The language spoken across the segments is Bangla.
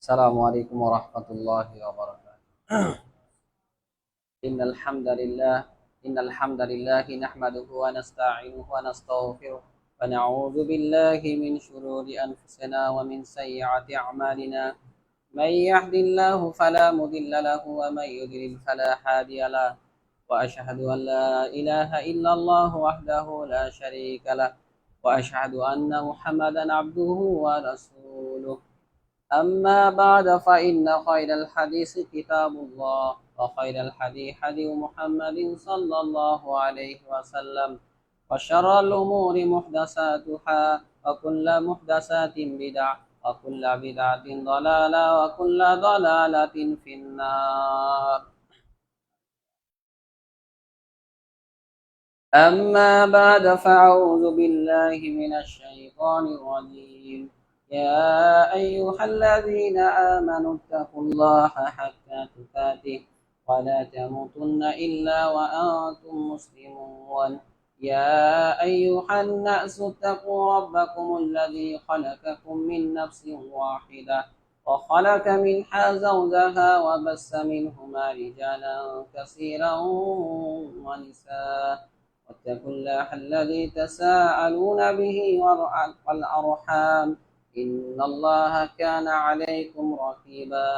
السلام عليكم ورحمة الله وبركاته. إن الحمد لله نحمده ونستعينه ونستغفره ونعوذ بالله من شرور أنفسنا ومن سيئات أعمالنا. من يهد الله فلا مضل له ومن يضلل فلا هادي له. وأشهد أن لا إله إلا الله وحده لا شريك له، وأشهد أن محمدا عبده ورسوله. أما بعد فإن خير الحديث كتاب الله، وخير الحديث حديث محمد صلى الله عليه وسلم، وشر الأمور محدثاتها، وكل محدثات بدعة، وكل بدعة ضلالة، وكل ضلالة في النار. أما بعد فأعوذ بالله من الشيطان الرجيم. يا أيها الذين آمنوا اتقوا الله حق تقاته ولا تموتن إلا وأنتم مسلمون. يا أيها الناس اتقوا ربكم الذي خلقكم من نفس واحدة وخلق منها زوجها وبث منهما رجالا كثيرا ونساء. واتقوا الله الذي تساءلون به والأرحام، إن الله كان عليكم رقيبا.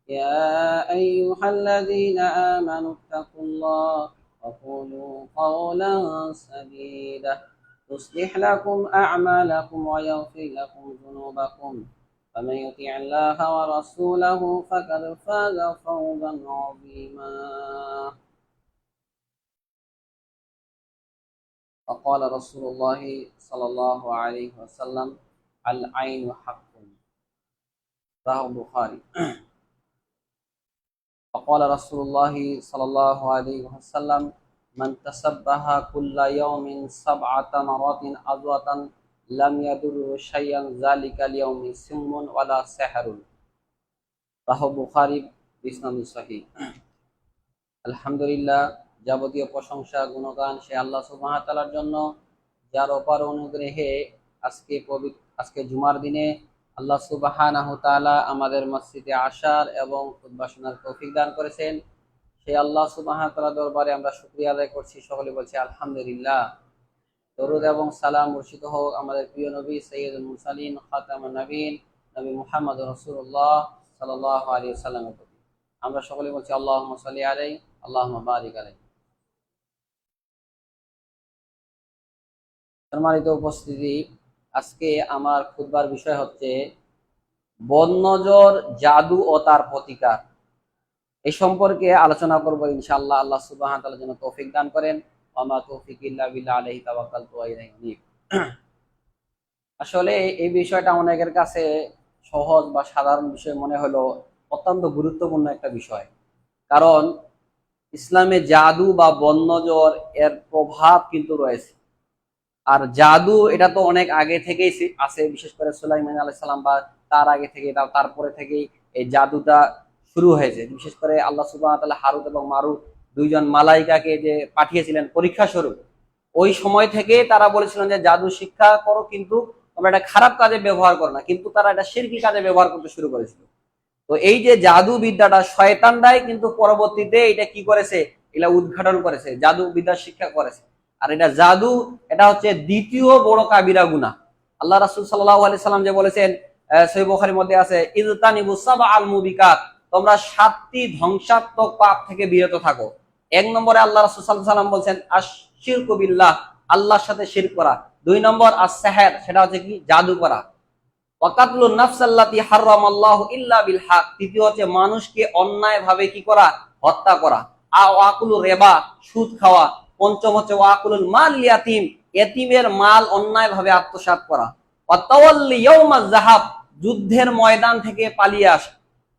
يا أيها الذين آمنوا اتقوا الله وقولوا قولا سديدا يصلح لكم أعمالكم ويغفر لكم ذنوبكم، ومن يطع الله ورسوله فقد فاز فوزا عظيما. وقال رسول الله صلى الله عليه وسلم: العين حق. رواه البخاري. وقال رسول الله صلى الله عليه وسلم: من تسبح كل يوم 7 مرات عدوة لم يضر شيئا ذلك اليوم سم ولا سحر. رواه البخاري بإسناد صحيح। আলহামদুলিল্লাহ, যাবতীয় প্রশংসা গুণগান সে আল্লাহ সুবহানাহু ওয়া তাআলার জন্য, যার অপার অনুগ্রহে আজকে জুমার দিনে আল্লাহ সুবহানাহু ওয়া তাআলা আমাদের মসজিদে আসার এবং খুতবা শোনার তৌফিক দান করেছেন। সেই আল্লাহ সুবহানাহু ওয়া তাআলার দরবারে আমরা শুকরিয়া আদায় করছি, সকলে বলছি আলহামদুলিল্লাহ। দরুদ এবং সালাম বর্ষিত হোক আমাদের প্রিয় নবী সাইয়্যিদুল মুরসালিন খাতামুন নবীন নবী মুহাম্মদ রাসূলুল্লাহ সাল্লাল্লাহু আলাইহি ওয়াসাল্লামের প্রতি। আমরা সকলে বলছি আল্লাহুম্মা সাল্লি আলাইহি আল্লাহুম্মা বারিক আলাইহি। সম্মানিত উপস্থিতি, আজকে আমার খুতবার বিষয় হচ্ছে বদনজর, জাদু ও তার প্রতিকার। এই সম্পর্কে আলোচনা করব ইনশাআল্লাহ। আল্লাহ সুবহানাহু ওয়া তাআলা যেন তৌফিক দান করেন। ওয়া মা তৌফিক ইল্লা বিল্লাহ, আলাইহি তাওয়াক্কালতু ওয়া ইলাইহি উনীব। আসলে এই বিষয়টা অনেকের কাছে সহজ বা সাধারণ বিষয় মনে হলো অত্যন্ত গুরুত্বপূর্ণ একটা বিষয়। কারণ ইসলামে জাদু বা বদনজর এর প্রভাব কিন্তু রয়েছে। আর জাদু এটা তো অনেক আগে থেকেই আছে, বিশেষ করে সুলাইমান আলাইহিস সালাম বা তার আগে থেকে, তারপরে থেকেই এই জাদুটা শুরু হয়েছে। বিশেষ করে আল্লাহ সুবহানাহু ওয়া তাআলা হারুত এবং মারুত দুইজন মালাইকাকে যে পাঠিয়েছিলেন পরীক্ষা স্বরূপ, ওই সময় থেকে তারা বলেছিলেন যে জাদু শিক্ষা করো, কিন্তু তোমরা এটা খারাপ কাজে ব্যবহার করো না, কিন্তু তারা এটা শিরকি কাজে ব্যবহার করতে শুরু করেছিল। তো এই যে জাদু বিদ্যাটা শয়তানরাই কিন্তু পরবর্তীতে এটা কি করেছে, এটা উদ্ঘাটন করেছে, জাদু বিদ্যা শিক্ষা করেছে। আর এটা জাদু, এটা হচ্ছে দ্বিতীয় বড় কাবিরা গুনাহ। আল্লাহ রাসূল সাল্লাল্লাহু আলাইহি সাল্লাম যে বলেছেন, সহিহ বুখারীর মধ্যে আছে, ইজতানিবু সাবআল মুবিকাত, তোমরা 7টি ধ্বংসাত্মক পাপ থেকে বিরত থাকো। 1 নম্বরে আল্লাহ রাসূল সাল্লাল্লাহু আলাইহি সাল্লাম বলেছেন আশ-শিরকু বিল্লাহ, আল্লাহর সাথে শিরক করা। 2 নম্বর আস-সিহর, সেটা হচ্ছে কি, জাদু করা। ওয়াকাতলুন নাফসাল্লাতী হারামাল্লাহু ইল্লা বিল হক, তৃতীয় হচ্ছে মানুষকে অন্যায়ভাবে কি করা, হত্যা করা। ওয়াকুলুর রিবা, সুদ খাওয়া। 5ম হচ্ছে ওয়াকুলুল মাল ইয়াতীম, এতিমের মাল অন্যায়ভাবে আত্মসাৎ করা। ওয়াতাওয়াল্লি ইয়াউমাজ যাহাব, যুদ্ধের ময়দান থেকে পালিয়ে আসা।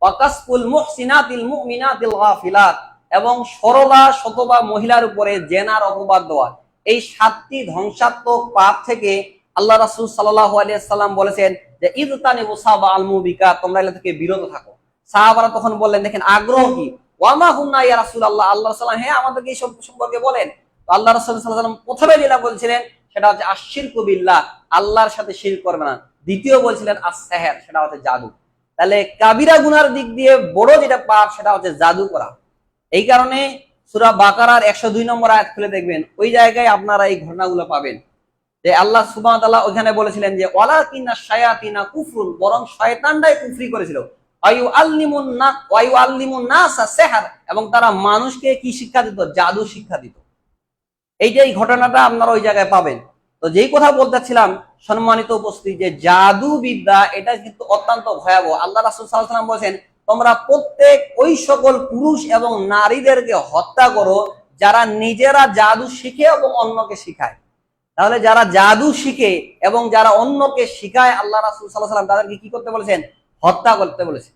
ওয়াকাসফুল মুহসিনাতিল মুমিনাতিল গাফিলাত, এবং সরলা শতবা মহিলার উপরে জেনার অপবাদ দেওয়া। এই 7টি ধ্বংসাত্মক পাপ থেকে আল্লাহ রাসূল সাল্লাল্লাহু আলাইহি সাল্লাম বলেছেন যে ইজতানিবু সাবআল মুবিকাত, তোমরা এগুলো থেকে বিরত থাকো। সাহাবারা তখন বললেন, দেখেন আগ্রহ কি, ওয়ামা হুন্না ইয়া রাসূলুল্লাহ, আল্লাহ সাল্লাল্লাহু, হ্যাঁ আমাদেরকে এই সম্পর্কে বলেন। তো আল্লাহ রাসূল সাল্লাল্লাহু আলাইহি ওয়াসাল্লাম প্রথমে যেটা বলছিলেন সেটা হচ্ছে আশ-শিরকু বিল্লাহ, আল্লাহর সাথে শিরক করবে না। দ্বিতীয় বলছিলেন আস-সিহর, সেটা হচ্ছে জাদু। তাহলে কাবিরা গুনার দিক দিয়ে বড় যেটা পাপ সেটা হচ্ছে জাদু করা। এই কারণে সূরা বাকারার 102 নম্বর আয়াত খুলে দেখবেন, ওই জায়গায় আপনারা এই ঘটনাগুলো পাবেন যে আল্লাহ সুবহানাহু ওয়া তাআলা ওখানে বলেছিলেন যে ওয়ালাকিন্না শায়াতিনা কুফরুন, বরং শয়তানরাই কুফরি করেছিল, ওয়ায়ুআল্লিমুন নাসা সিহর, এবং তারা মানুষকে কি শিক্ষা দিত? জাদু শিক্ষা দিত। এইটাই ঘটনাটা আপনারা ওই জায়গায় পাবেন। তো যেই কথা বলতেছিলাম সম্মানিত উপস্থিতি, যে জাদু বিদ্যা এটা কিন্তু অত্যন্ত ভয়াবহ। আল্লাহ রাসূল সাল্লাল্লাহু আলাইহি ওয়াসাল্লাম বলেছেন, তোমরা প্রত্যেক ওই সকল পুরুষ এবং নারীদেরকে হত্যা করো যারা নিজেরা জাদু শিখে এবং অন্যকে শিখায়। তাহলে যারা জাদু শিখে এবং যারা অন্যকে শিখায়, আল্লাহ রাসূল সাল্লাল্লাহু আলাইহি ওয়াসাল্লাম তাদেরকে কি করতে বলেছেন? হত্যা করতে বলেছেন।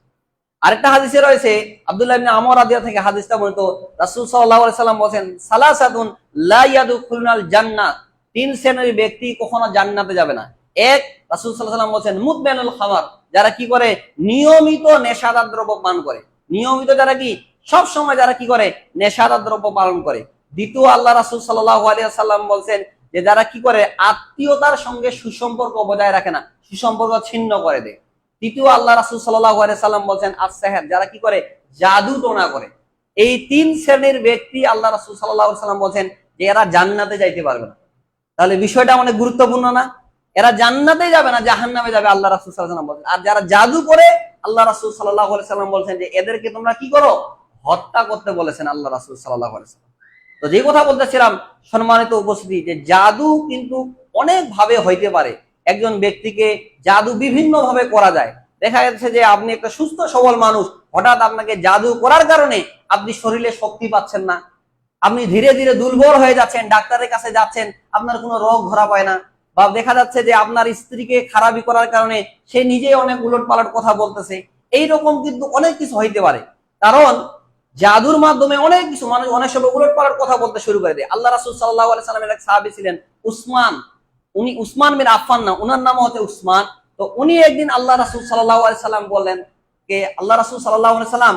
আরেকটা হাদিসে রয়েছে, আব্দুল্লাহ ইবনে আমর রাদিয়াল্লাহু থেকে হাদিসটা বর্ণিত, রাসূল সাল্লাল্লাহু আলাইহি ওয়াসাল্লাম বলেন, সালাসাতুন লা ইয়াদখুলুনাল জান্নাহ, তিন শ্রেণীর ব্যক্তি কখনো জান্নাতে যাবে না। এক, রাসূল সাল্লাল্লাহু আলাইহি ওয়াসাল্লাম বলেন, মুদমিনুল খামার, যারা কি করে? নিয়মিত নেশাদার দ্রব্য পান করে। নিয়মিত যারা কি? সব সময় যারা কি করে? নেশাদার দ্রব্য পালন করে। দ্বিতীয়, আল্লাহ রাসূল সাল্লাল্লাহু আলাইহি ওয়াসাল্লাম বলেন যে যারা কি করে? আত্মীয়তার সঙ্গে সুসম্পর্ক বজায় রাখে না, সুসম্পর্ক ছিন্ন করে দেয়। তৃতীয়, আল্লাহ রাসূল সাল্লাল্লাহু আলাইহি সাল্লাম বলেন আস-সিহর, যারা কি করে? জাদু টোনা করে। এই তিন শ্রেণীর ব্যক্তি আল্লাহ রাসূল সাল্লাল্লাহু আলাইহি সাল্লাম বলেন যে এরা জান্নাতে যাইতে পারবে না। তাহলে বিষয়টা অনেক গুরুত্বপূর্ণ না? এরা জান্নাতে যাবে না, জাহান্নামে যাবে, আল্লাহ রাসূল সাল্লাল্লাহু আলাইহি সাল্লাম বলেন। আর যারা জাদু করে, আল্লাহ রাসূল সাল্লাল্লাহু আলাইহি সাল্লাম বলেন যে এদেরকে তোমরা কি করো? হত্যা করতে বলেছেন আল্লাহ রাসূল সাল্লাল্লাহু আলাইহি সাল্লাম। তো যে কথা বলতেছিলাম সম্মানিত উপস্থিতি, যে জাদু কিন্তু অনেক ভাবে হইতে পারে। একজন ব্যক্তিকে জাদু বিভিন্ন ভাবে করা যায়। দেখা যাচ্ছে যে আপনি একটা সুস্থ সবল মানুষ, হঠাৎ আপনাকে জাদু করার কারণে আপনি শরীরে শক্তি পাচ্ছেন না, আপনি ধীরে ধীরে দুর্বল হয়ে যাচ্ছেন, ডাক্তারের কাছে যাচ্ছেন, আপনার কোনো রোগ ধরা পায় না। বা দেখা যাচ্ছে যে আপনার স্ত্রীকে খারাপি করার কারণে সে নিজেই অনেক উলট পালট কথা বলতেছে। এইরকম কিন্তু অনেক কিছু হইতে পারে, কারণ জাদুর মাধ্যমে অনেক কিছু মানুষ অনেক সময় উলট পালট কথা বলতে শুরু করে দেয়। আল্লাহ রাসূল সাল্লাল্লাহু আলাইহি সাল্লামের এক সাহাবী ছিলেন উসমান, উনি উসমান বিন আফফান না, উনার নাম হচ্ছে উসমান। তো উনি একদিন আল্লাহ রাসূল সাল্লাল্লাহু আলাইহি সাল্লাম বললেন যে আল্লাহ রাসূল সাল্লাল্লাহু আলাইহি সাল্লাম,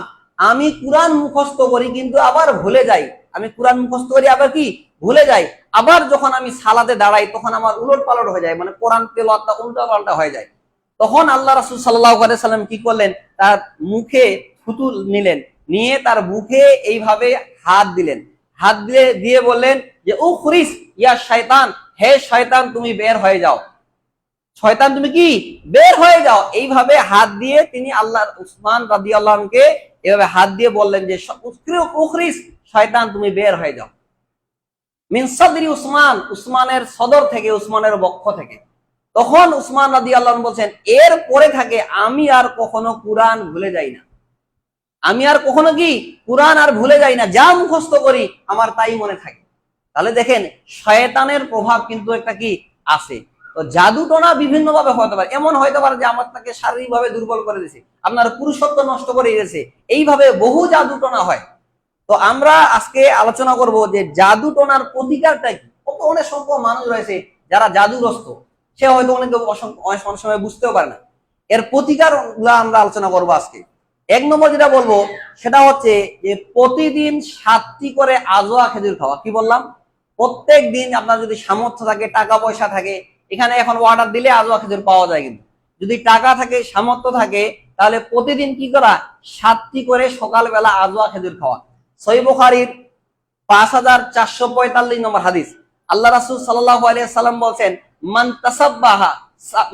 আমি কুরআন মুখস্থ করি কিন্তু আবার ভুলে যাই। আমি কুরআন মুখস্থ করি আবার কি ভুলে যাই। আবার যখন আমি সালাতে দাঁড়াই তখন আমার উলট পালট হয়ে যায়, মানে কোরআন তেলাওয়াতটা উল্টা পাল্টা হয়ে যায়। তখন আল্লাহ রাসূল সাল্লাল্লাহু আলাইহি সাল্লাম কি করলেন? তার মুখে থুতু নিলেন, নিয়ে তার মুখে এইভাবে হাত দিলেন। হাত দিয়ে বললেন যে উখরিস ইয়া শয়তান, হে শয়তান তুমি বের হয়ে যাও, শয়তান তুমি কি বের হয়ে যাও। এইভাবে হাত দিয়ে তিনি আল্লাহ উসমান রাদিয়াল্লাহু আনহুকে এভাবে হাত দিয়ে বললেন যে উখরিস, শয়তান তুমি বের হয়ে যাও। মিন সাদরি উসমান, উসমানের সদর থেকে, উসমানের বক্ষ থেকে। তখন উসমান রাদিয়াল্লাহু আনহু বলছেন, এর পরে থাকে আমি আর কখনো কুরআন ভুলে যাই না, আমি আর কখনো কি কুরআন আর ভুলে যাই না, যা মুখস্থ করি আমার তাই মনে থাকে। তাহলে দেখেন শয়তানের প্রভাব কিন্তু একটা কি আছে। তো জাদু টোনা বিভিন্ন ভাবে হতে পারে। এমন হতে পারে যে আমার তাকে শারীরিক ভাবে দুর্বল করে দিয়েছে, আপনার পুরুষত্ব নষ্ট করে দিয়েছে, এইভাবে বহু জাদু টোনা হয়। তো আমরা আজকে আলোচনা করব যে জাদু টোনার প্রতিকারটা কি। কত অনেক সংখ্যক মানুষ রয়েছে যারা জাদুগ্রস্ত, সে হয়তো অনেক সময় বুঝতেও পারে না। এর প্রতিকার গুলো আমরা আলোচনা করবো আজকে। এক নম্বর যেটা বলবো সেটা হচ্ছে যে প্রতিদিন 7টি করে আজোয়া খেজুর খাওয়া। কি বললাম? প্রত্যেক দিন আপনার যদি সামর্থ্য থাকে, টাকা পয়সা থাকে, এখানে এখন অর্ডার দিলে আজোয়া খেজুর পাওয়া যায়, কিন্তু যদি টাকা থাকে, সামর্থ্য থাকে, তাহলে প্রতিদিন কি করা? 7টি করে সকালবেলা আজোয়া খেজুর খাওয়া। সহিহ বুখারীর 5445 নম্বর হাদিস, আল্লাহ রাসূল সাল্লাল্লাহু আলাইহি সাল্লাম বলেন,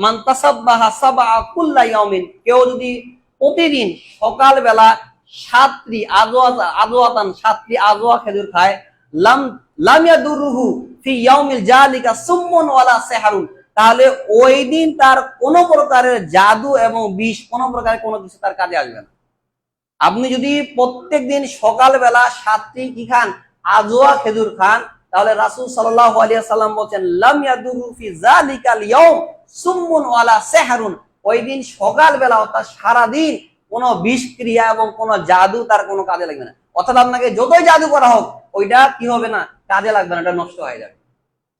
মান তাসাব্বাহা সাবআ কুল্লা ইয়াউমিন, কেউ যদি প্রতিদিন সকালবেলা 7টি আজওয়া খেজুর খায়, লাম ইয়াদুরুহু ফি ইয়াউমিল জালিকা সুম্মুন ওয়ালা সিহরুন, তাহলে ওই দিন তার কোন প্রকারের জাদু এবং বিষ, কোন প্রকারের কোনো কিছু তার কাজে আসবে না। আপনি যদি প্রত্যেকদিন সকালবেলা 7টি কি খান? আজওয়া খেজুর খান, তাহলে রাসূল সাল্লাল্লাহু আলাইহি সাল্লাম বলেন, লাম ইয়াদুরু ফি যালিকাল ইয়াউম সুম্মুন ওয়ালা সিহরুন, ওই দিন সকালবেলা অর্থাৎ সারাদিন কোনো বিষ ক্রিয়া এবং কোনো জাদু তার কোনো কাজে লাগবে না। অর্থাৎ আপনাকে যতই জাদু করা হোক ওইটা কি হবে না? কাজে লাগবে না, এটা নষ্ট হয়ে যাবে।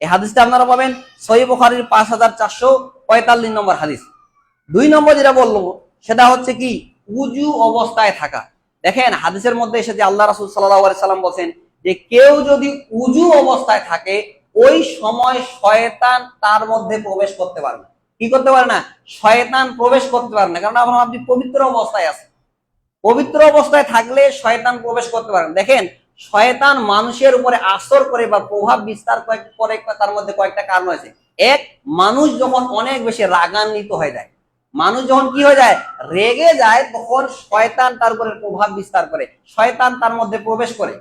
এই হাদিসটা আপনারা পাবেন সহিহ বুখারীর 5445 নম্বর হাদিস। 2 নম্বর যেটা বলবো সেটা হচ্ছে কি? উযু অবস্থায় থাকা। দেখেন হাদিসের মধ্যে এসেছে আল্লাহ রাসূল সাল্লাল্লাহু আলাইহি সাল্লাম বলেন যে কেউ যদি উযু অবস্থায় থাকে ওই সময় শয়তান তার মধ্যে প্রবেশ করতে পারবে না। কি করতে পারে না, শয়তান প্রবেশ করতে পারে না, কারণ আপনি পবিত্র অবস্থায় আছেন। পবিত্র অবস্থায় থাকলে শয়তান প্রবেশ করতে পারে না। দেখেন, শয়তান মানুষের উপরে আসর করে বা প্রভাব বিস্তার করে, তার মধ্যে কয়েকটা কারণ আছে। এক, মানুষ যখন অনেক বেশি রাগান্বিত হয়ে যায়, মানুষ যখন কি হয়ে যায়, রেগে যায়, তখন শয়তান তার উপরে প্রভাব বিস্তার করে, শয়তান তার মধ্যে প্রবেশ করে।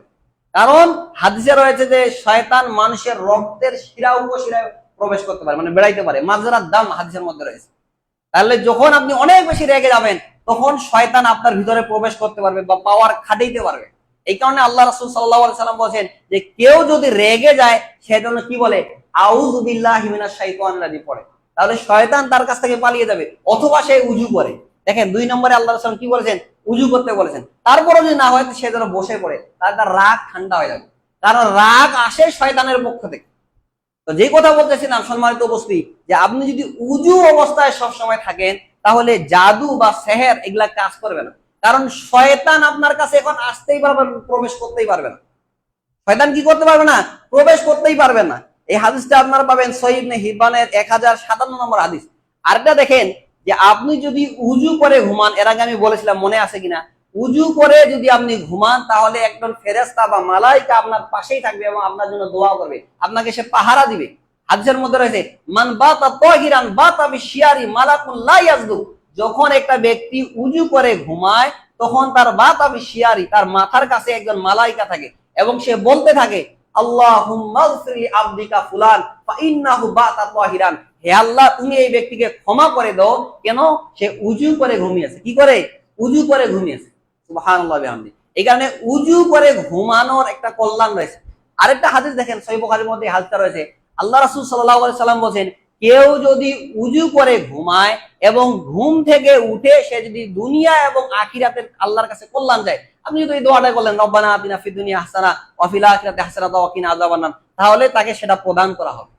কারণ হাদিসে রয়েছে যে শয়তান মানুষের রক্তের শিরা উপশিরায় প্রবেশ করতে পারে, মানে বেড়াইতে পারে, মাজরার দাম হাদিসের মধ্যে রয়েছে। তাহলে যখন আপনি অনেক বেশি রেগে যাবেন, তখন শয়তান আপনার ভিতরে প্রবেশ করতে পারবে বা পাওয়ার খাটাইতে পারবে। এই কারণে আল্লাহ রাসূল সাল্লাল্লাহু আলাইহি সাল্লাম বলেন যে কেউ যদি রেগে যায়, সেজন্য কি বলে, আউযু বিল্লাহি মিনাশ শাইতানির রাজিম পড়ে, তাহলে শয়তান তার কাছ থেকে পালিয়ে যাবে। অথবা সে উজু করে। দেখেন 2 নম্বরে আল্লাহ রাসূল কি বলেছেন, উজু করতে বলেছেন। তারপরে যদি না হয়, সে যেন বসে পড়ে, তার রাগ ঠান্ডা হয়ে যাবে, কারণ রাগ আসে শয়তানের পক্ষ থেকে। তো যে কথা বলতেছিলাম সম্মানিত উপস্থিতি, যে আপনি যদি উজু অবস্থায় সবসময় থাকেন, তাহলে জাদু বা সেহের এগুলা কাজ করবে না, কারণ শয়তান আপনার কাছে এখন আসতেই পারবে, প্রবেশ করতেই পারবে না। শয়তান কি করতে পারবে না, প্রবেশ করতেই পারবে না। এই হাদিসটা আপনারা পাবেন সহিহ ইবনে হিব্বানের 1057 নম্বর হাদিস। আরেকটা দেখেন, যে আপনি যদি উজু করে ঘুমান, এর আগে আমি বলেছিলাম, মনে আছে কিনা, উজু করে যদি আপনি ঘুমান, তাহলে একজন ফেরেশতা বা মালাইকা আপনার পাশেই থাকবে এবং আপনার জন্য দোয়া করবে, আপনাকে সে পাহারা দিবে। হাদিসের মধ্যে রয়েছে, মান বাতা তাহিরান বাতা বিশিয়ারি মালাকুন লা ইয়াজদু। যখন একটা ব্যক্তি উজু করে ঘুমায়, তখন তার বাতা বিশিয়ারি, তার মাথার কাছে একজন মালাইকা থাকে এবং সে বলতে থাকে, আল্লাহুম্মা গফিরলি আবদিকা ফুলান ফা ইন্নাহু বাতা তাহিরান। হে আল্লাহ, তুমি এই ব্যক্তিকে ক্ষমা করে দাও, কেন, সে উজু করে ঘুমিয়েছে। কি করে, উজু করে ঘুমিয়েছে। সুবহানাল্লাহ বিহামদি। এই কারণে উজু করে ঘুমানোর একটা কল্যাণ রয়েছে। আরেকটা হাদিস দেখেন, সহিহ বুখারীর মধ্যে হাদিসটা রয়েছে। আল্লাহ রাসূল সাল্লাল্লাহু আলাইহি সাল্লাম বলেন, কেউ যদি উজু করে ঘুমায় এবং ঘুম থেকে উঠে সে যদি দুনিয়া এবং আখিরাতের আল্লাহর কাছে কল্যাণ চায়, আপনি যদি এই দোয়াটা করলেন, রব্বানা আতিনা ফিদ দুনিয়া হাসানা ওয়া ফিল আখিরাতি হাসানাতাও ওয়া কিনা আযাবান্নার, তাহলে তাকে সেটা প্রদান করা হবে।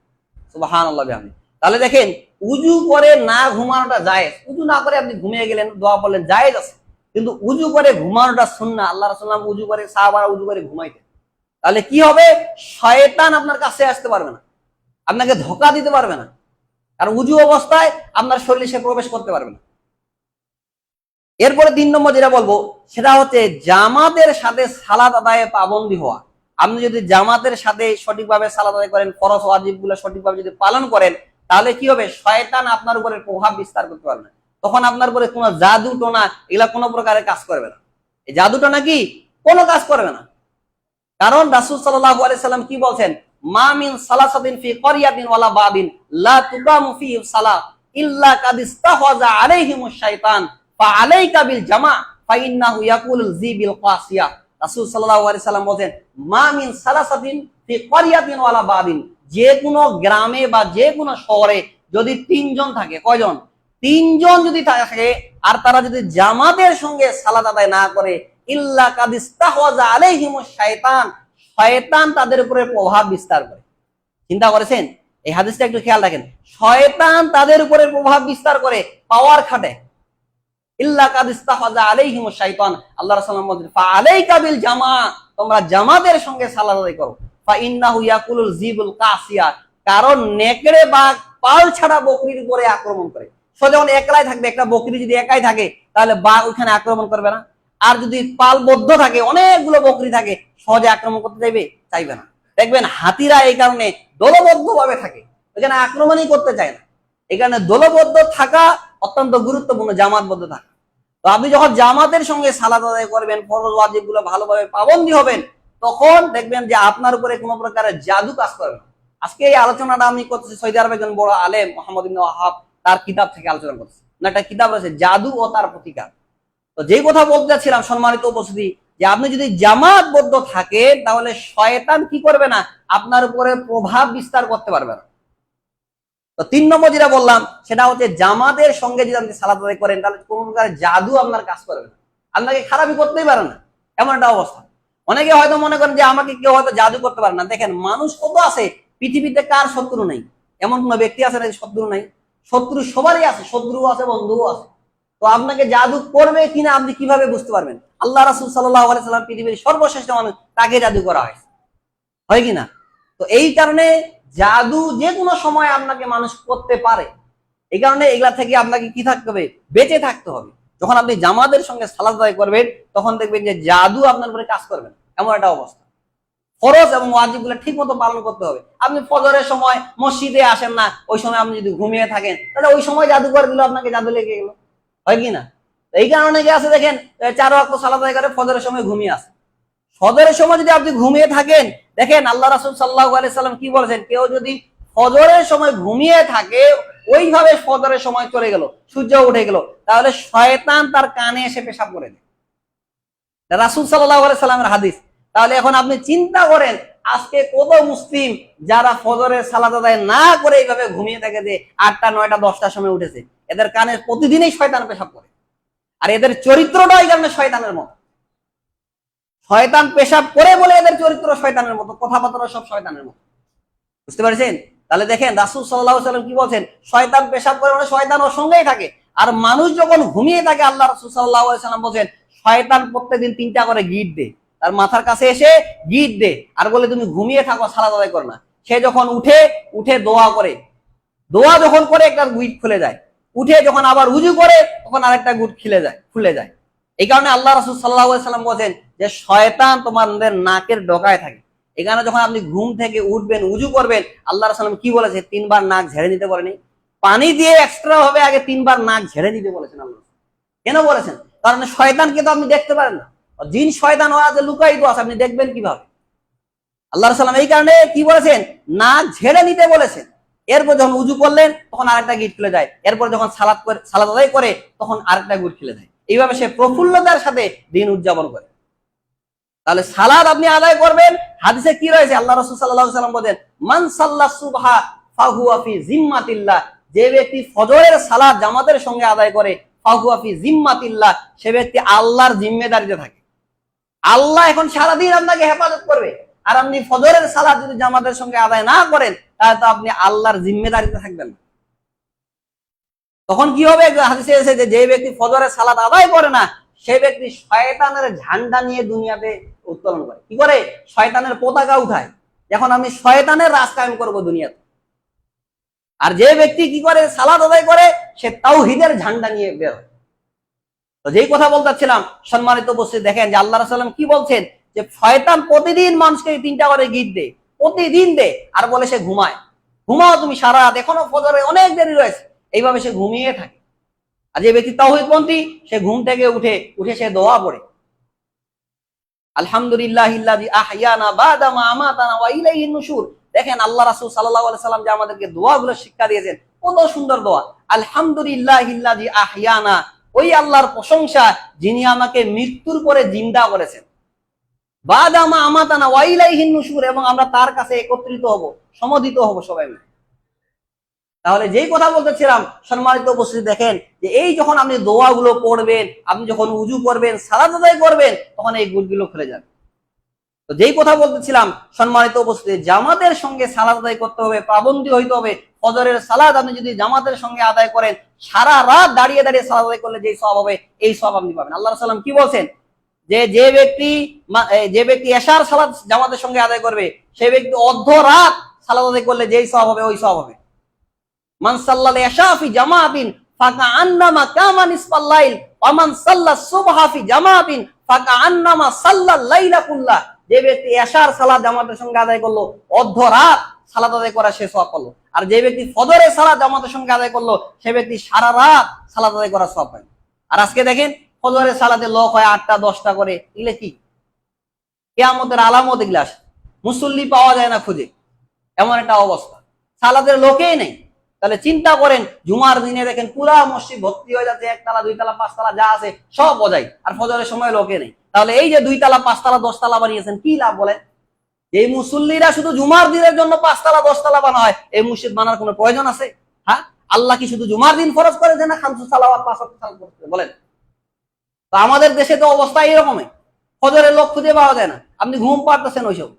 সুবহানাল্লাহ বিহামদি। তাহলে দেখেন, উজু করে না ঘুমানোটা জায়েজ। উজু না করে আপনি ঘুমিয়ে গেলেন, দোয়া বললেন, জায়েজ আছে, কিন্তু উজু করে ঘুমানোটা সুন্নাহ। আল্লাহ রাসূল উজু করে, সাহাবারা উজু করে ঘুমাইতেন। তাহলে কি হবে, শয়তান আপনার কাছে আসতে পারবে না, আপনাকে ধোঁকা দিতে পারবে না, কারণ উজু অবস্থায় আপনার শরীরে সে প্রবেশ করতে পারবে না। এরপরে 3 নম্বর যেটা বলবো, সেটা হচ্ছে জামাতের সাথে সালাত আদায়ে পাবন্দী হওয়া। আপনি যদি জামাতের সাথে সঠিকভাবে সালাত আদায় করেন, ফরজ ওয়াজিব গুলো সঠিকভাবে যদি পালন করেন, তাহলে কি হবে, শয়তান আপনার উপরে প্রভাব বিস্তার করতে পারবে না। তখন আপনার উপরে কোনো জাদু টোনা এগুলা কোনো প্রকারের কাজ করবে না। এই জাদু টোনা কি কোনো কাজ করবে না, কারণ রাসূল সাল্লাল্লাহু আলাইহি সাল্লাম কি বলছেন, মা মিন সালাসাতিন ফি ক্বরিয়াতিন ওয়ালা বাদিন লা তুকামু ফি সালাহ ইল্লা কাদ ইস্তাহওয়াযা আলাইহিমুশ শাইতান ফা আলাইকা বিল জামা ফা ইন্নাহু ইয়াকুলুল যিবিল কাসিয়া। রাসূল সাল্লাল্লাহু আলাইহি সাল্লাম বলেন, মা মিন সালাসাতিন ফি ক্বরিয়াতিন ওয়ালা বাদিন, যে কোনো গ্রামে বা যে কোনো শহরে যদি 3 জন থাকে, কয়জন, 3 জন যদি থাকে, আর তারা যদি জামাতের সঙ্গে সালাত আদায় না করে, ইল্লা কাদ ইস্তাহওয়াযা আলাইহিমুশ শাইতান, শয়তান তাদের উপরে প্রভাব বিস্তার করে। চিন্তা করেছেন, এই হাদিসটা একটু খেয়াল রাখেন, শয়তান তাদের উপরে প্রভাব বিস্তার করে, পাওয়ার খাটে। ইল্লা কাদ ইস্তাহওয়াযা আলাইহিমুশ শাইতান, আল্লাহ রাসূল বলেন, ফা আলাইকা বিল জামা, তোমরা জামাতের সঙ্গে সালাত আদায় করো। ফা ইন্নাহু ইয়াকুলুল যিবুল কাসিয়া, কারণ নেকড়ে বা পাল ছাড়া বকরির উপরে আক্রমণ করে। সে যখন একলাই থাকবে, একটা বকরি যদি একাই থাকে, তাহলে বাঘ ওইখানে আক্রমণ করবে না। আর যদি পালবদ্ধ থাকে, অনেকগুলো বকরি থাকে, সহজে আক্রমণ করতে চাইবে না। দেখবেন হাতিরা এই কারণে দলবদ্ধ ভাবে থাকে, ওইখানে আক্রমণই করতে চায় না। এই কারণে দলবদ্ধ থাকা অত্যন্ত গুরুত্বপূর্ণ, জামাতবদ্ধ থাকা। তো আপনি যখন জামাতের সঙ্গে সালাত আদায় করবেন, ফরজ ওয়াজিব গুলো ভালোভাবে পাবন্দী হবেন, তখন দেখবেন যে আপনার উপরে কোনো প্রকারের জাদু কাজ করবে না। আজকে এই আলোচনাটা আমি করতেছি সৌদি আরবের একজন বড় আলেম মুহাম্মদ ইবনে ওয়াহাব, তার কিতাব থেকে আলোচনা করতেছি। না, একটা কিতাব রয়েছে, জাদু ও তার প্রতিকার। তো যেই কথা বলতে চাচ্ছিলাম সম্মানিত উপস্থিতি, যে আপনি যদি জামাতবদ্ধ থাকেন, তাহলে শয়তান কি করবে না, আপনার উপরে প্রভাব বিস্তার করতে পারবে না। তো 3 নম্বর যেটা বললাম, সেটা হচ্ছে জামাতের সঙ্গে যদি আপনি সালাত আদায় করেন, তাহলে কোন প্রকার জাদু আপনার কাজ করবে না, আপনাকে খারাপই করতেই পারে না, এমন একটা অবস্থা। অনেকে হয়তো মনে করেন যে আমাকে কেউ হয়তো জাদু করতে পারে না। দেখেন, মানুষ কত আছে পৃথিবীতে, কার শত্রু নেই? এমন কোন ব্যক্তি আছে না শত্রু নাই? শত্রু সবারই আছে, শত্রু আছে, বন্ধুও আছে। তো আপনাকে জাদু করবে কিনা আপনি কিভাবে বুঝতে পারবেন? আল্লাহ রাসূল সাল্লাল্লাহু আলাইহি সাল্লাম পৃথিবীর সর্বশ্রেষ্ঠ মানুষ, তাকে জাদু করা হয়, হয় কিনা? তো এই কারণে জাদু যে কোনো সময় আপনাকে মানুষ করতে পারে, এই কারণে এগুলা থেকে আপনাকে কি থাকতে হবে, বেঁচে থাকতে হবে। যখন আপনি জামাতের সঙ্গে সালাত আদায় করবেন তখন দেখবেন যে জাদু আপনার উপরে কাজ করবেন, এমন একটা অবস্থা। ফরজ এবং ওয়াজিব গুলো ঠিক মতো পালন করতে হবে। আপনি ফজরের সময় মসজিদে আসেন না, ওই সময় আপনি যদি ঘুমিয়ে থাকেন তাহলে ওই সময় জাদুকর গুলো আপনাকে জাদু লেগে গেল, হয় কি না? এই কারণে কি আছে দেখেন 4 ওয়াক্ত সালাত আদায় করে ফজরের সময় ঘুমিয়ে আসে। ফজরের সময় যদি আপনি ঘুমিয়ে থাকেন, দেখেন আল্লাহ রাসূল সাল্লাল্লাহু আলাইহি সাল্লাম কি বলেছেন, কেউ যদি ফজরের সময় ঘুমিয়ে থাকে, ওইভাবে ফজরের সময় চলে গেল, সূর্য উঠে গেল, তাহলে শয়তান তার কানে এসে পেশাব করে দেয়। রাসূল সাল্লাল্লাহু আলাইহি সাল্লামের হাদিস। তাহলে এখন আপনি চিন্তা করেন, আজকে কত মুসলিম যারা ফজরের সালাত আদায় না করে এইভাবে ঘুমিয়ে থাকে, যে 8টা 9টা 10টার সময় উঠেছে, এদের কানে প্রতিদিনই শয়তান পেশাব করে। আর এদের চরিত্রটা এই কারণে শয়তানের মতো, শয়তান পেশাব করে বলে এদের চরিত্র শয়তানের মতো, কথাবার্তা সব শয়তানের মতো। বুঝতে পারছেন? তাহলে দেখেন রাসূল সাল্লাল্লাহু আলাইহি সাল্লাম কি বলছেন, শয়তান পেশাব করে মানে শয়তান ওর সঙ্গেই থাকে। আর মানুষ যখন ঘুমিয়ে থাকে, আল্লাহ রাসূল সাল্লাল্লাহু আলাইহি সাল্লাম বলেন শয়তান প্রত্যেকদিন 3টা করে গিট দেয়, তার মাথার কাছে এসে গিট দেয় আর বলে তুমি ঘুমিয়ে থাকো, সালাত আদায় করো না। সে যখন উঠে দোয়া করে, দোয়া যখন করে একটা গিট খুলে যায়, উঠে যখন আবার উজু করে তখন আরেকটা গুট খুলে যায়। এই কারণে আল্লাহ রাসূল সাল্লাল্লাহু আলাইহি সাল্লাম বলেন যে শয়তান তোমাদের নাকের ডগায় থাকে। এখানে যখন আপনি ঘুম থেকে উঠবেন, উজু করবেন, আল্লাহ রাসূল কি বলেছে, 3বার নাক ঝেড়ে নিতে বলেনি, পানি দিয়ে এক্সট্রা ভাবে আগে 3বার নাক ঝেড়ে নিতে বলেছেন আল্লাহ। কেন বলেছেন? কারণ শয়তানকে তো আপনি দেখতে পারেন না, জিন শয়তান ওরা যে লুকায়িত আছে, আপনি দেখবেন কিভাবে? আল্লাহ রাসূল এই কারণে কি বলেছেন, নাক ঝেড়ে নিতে বলেছেন। এরপর যখন উজু করলেন তখন আরেকটা গিট খুলে যায়, এরপর যখন সালাত আদায় করে তখন আরেকটা গিট খুলে যায়। এইভাবে সে প্রফুল্লতার সাথে দিন উদযাপন করে। তাহলে সালাত আপনি আদায় করবেন। হাদিসে কি রয়েছে, আল্লাহ রাসূল সাল্লাল্লাহু আলাইহি সাল্লাম বলেন মান সাল্লা সুবহা ফাহুয়া ফি জিম্মাতিল্লাহ, যে ব্যক্তি ফজরের সালাত জামাতের সঙ্গে আদায় করে, ফাহুয়া ফি জিম্মাতিল্লাহ, সে ব্যক্তি আল্লাহর জিম্মেদারিতে থাকে। আল্লাহ এখন সারাদিন আপনাকে হেফাজত করবে। আর আপনি ফজরের সালাত যদি জামাতের সঙ্গে আদায় না করেন, তাহলে তো আপনি আল্লাহর জিম্মেদারিতে থাকবেন না। তখন কি হবে, হাদিসে এসেছে যে ব্যক্তি ফজরের সালাত আদায় করে না, সেই ব্যক্তি শয়তানের ঝান্ডা নিয়ে দুনিয়াতে উত্তোলন করে। কি করে? শয়তানের পতাকা উঠায়, এখন আমি শয়তানের রাজ কায়েম করবো দুনিয়াতে। আর যে ব্যক্তি কি করে, সালাত আদায় করে, সে তাওহীদের ঝান্ডা নিয়ে বের হয়। তো যেই কথা বলতেছিলাম সম্মানিত উপস্থিতি, দেখেন যে আল্লাহ রাসূল কি বলছেন, যে শয়তান প্রতিদিন মানুষকে 3টা করে গিট দেয়, প্রতিদিন দেয়, আর বলে সে ঘুমায়। ঘুমাও তুমি সারা রাত, এখনো ফজরে অনেক দেরি রয়েছে, এইভাবে সে ঘুমিয়ে থাকে। আর যে ব্যক্তি তাওহীদপন্থী, সে ঘুম থেকে উঠে সে দোয়া পড়ে, আলহামদুলিল্লাহিল্লাযী আহইয়ানা বাদা মা আমাতানা ওয়া ইলাইহিন নুশুর। দেখেন আল্লাহ রাসূল সাল্লাল্লাহু আলাইহি সাল্লাম যে আমাদেরকে দোয়াগুলো শিক্ষা দিয়েছেন, কত সুন্দর দোয়া। আলহামদুলিল্লাহিল্লাযী আহইয়ানা, ওই আল্লাহর প্রশংসা যিনি আমাকে মৃত্যুর পরে জিন্দা করেছেন, বাদা মা আমাতানা ওয়া ইলাইহিন নুশুর, এবং আমরা তার কাছে একত্রিত হব, সমবেত হব সবাই মিলে। তাহলে যেই কথা বলতেছিলাম সম্মানিত উপস্থিতি, দেখেন যে এই যখন আপনি দোয়াগুলো পড়বেন, আপনি যখন উজু করবেন, সালাত আদায় করবেন, তখন এই গুটগুলো খুলে যাবে। তো যেই কথা বলতেছিলাম সম্মানিত উপস্থিতি, জামাতের সঙ্গে সালাত আদায় করতে হবে, পাবন্দী হইতে হবে। ফজরের সালাত আপনি যদি জামাতের সঙ্গে আদায় করেন, সারা রাত দাঁড়িয়ে দাঁড়িয়ে সালাত আদায় করলে যেই সওয়াব হবে, এই সওয়াব আপনি পাবেন। আল্লাহ রাসূল কি বলছেন, যে ব্যক্তি এশার সালাত জামাতের সঙ্গে আদায় করবে, সেই ব্যক্তি অর্ধ রাত সালাত আদায় করলে যেই সওয়াব হবে, ওই সওয়াব হবে। মান সাল্লাল ইশা ফি জামাতিন ফাকাআন্নামা কামা নিসফাল লাইল ওয়া মান সাল্লা সুবহা ফি জামাতিন ফাকাআন্নামা সাল্লাল লাইলা কুল্লাহ। যে ব্যক্তি ইশার সালাত জামাতের সঙ্গে আদায় করলো, অর্ধ রাত সালাত আদায় করা সে সওয়াব পেল। আর যে ব্যক্তি ফজরের সালাত জামাতের সঙ্গে আদায় করলো, সে ব্যক্তি সারা রাত সালাত আদায় করা সওয়াব পায়। আর আজকে দেখেন ফজরের সালাতে লোক হয় 8টা 10টা করে, এগুলো কি কিয়ামতের আলামত। এগুলা মুসল্লি পাওয়া যায় না খুঁজে, এমন একটা অবস্থা, সালাতের লোকেই নেই। তাহলে চিন্তা করেন, জুমার দিনে দেখেন পুরা মসজিদ ভর্তি হয়ে যাচ্ছে, 1তলা 2তলা 5তলা যা আছে সব বজায়, আর ফজরের সময় লোকে নেই। তাহলে এই যে 2তলা 5তলা 10তলা বানিয়েছেন, কি লাভ বলেন? এই মুসল্লিরা শুধু জুমার দিনের জন্য 5তলা 10তলা বানা হয়, এই মসজিদ বানার কোনো প্রয়োজন আছে? হ্যাঁ, আল্লাহ কি শুধু জুমার দিন ফরজ করেছে না খামসু সালাওয়াত 5 ওয়াক্ত সালাত করতে বলেন? তো আমাদের দেশে তো অবস্থা এরকমই, ফজরের লোক খুঁজে পাওয়া যায় না, আপনি ঘুম পাড়তেছেন ওইসব।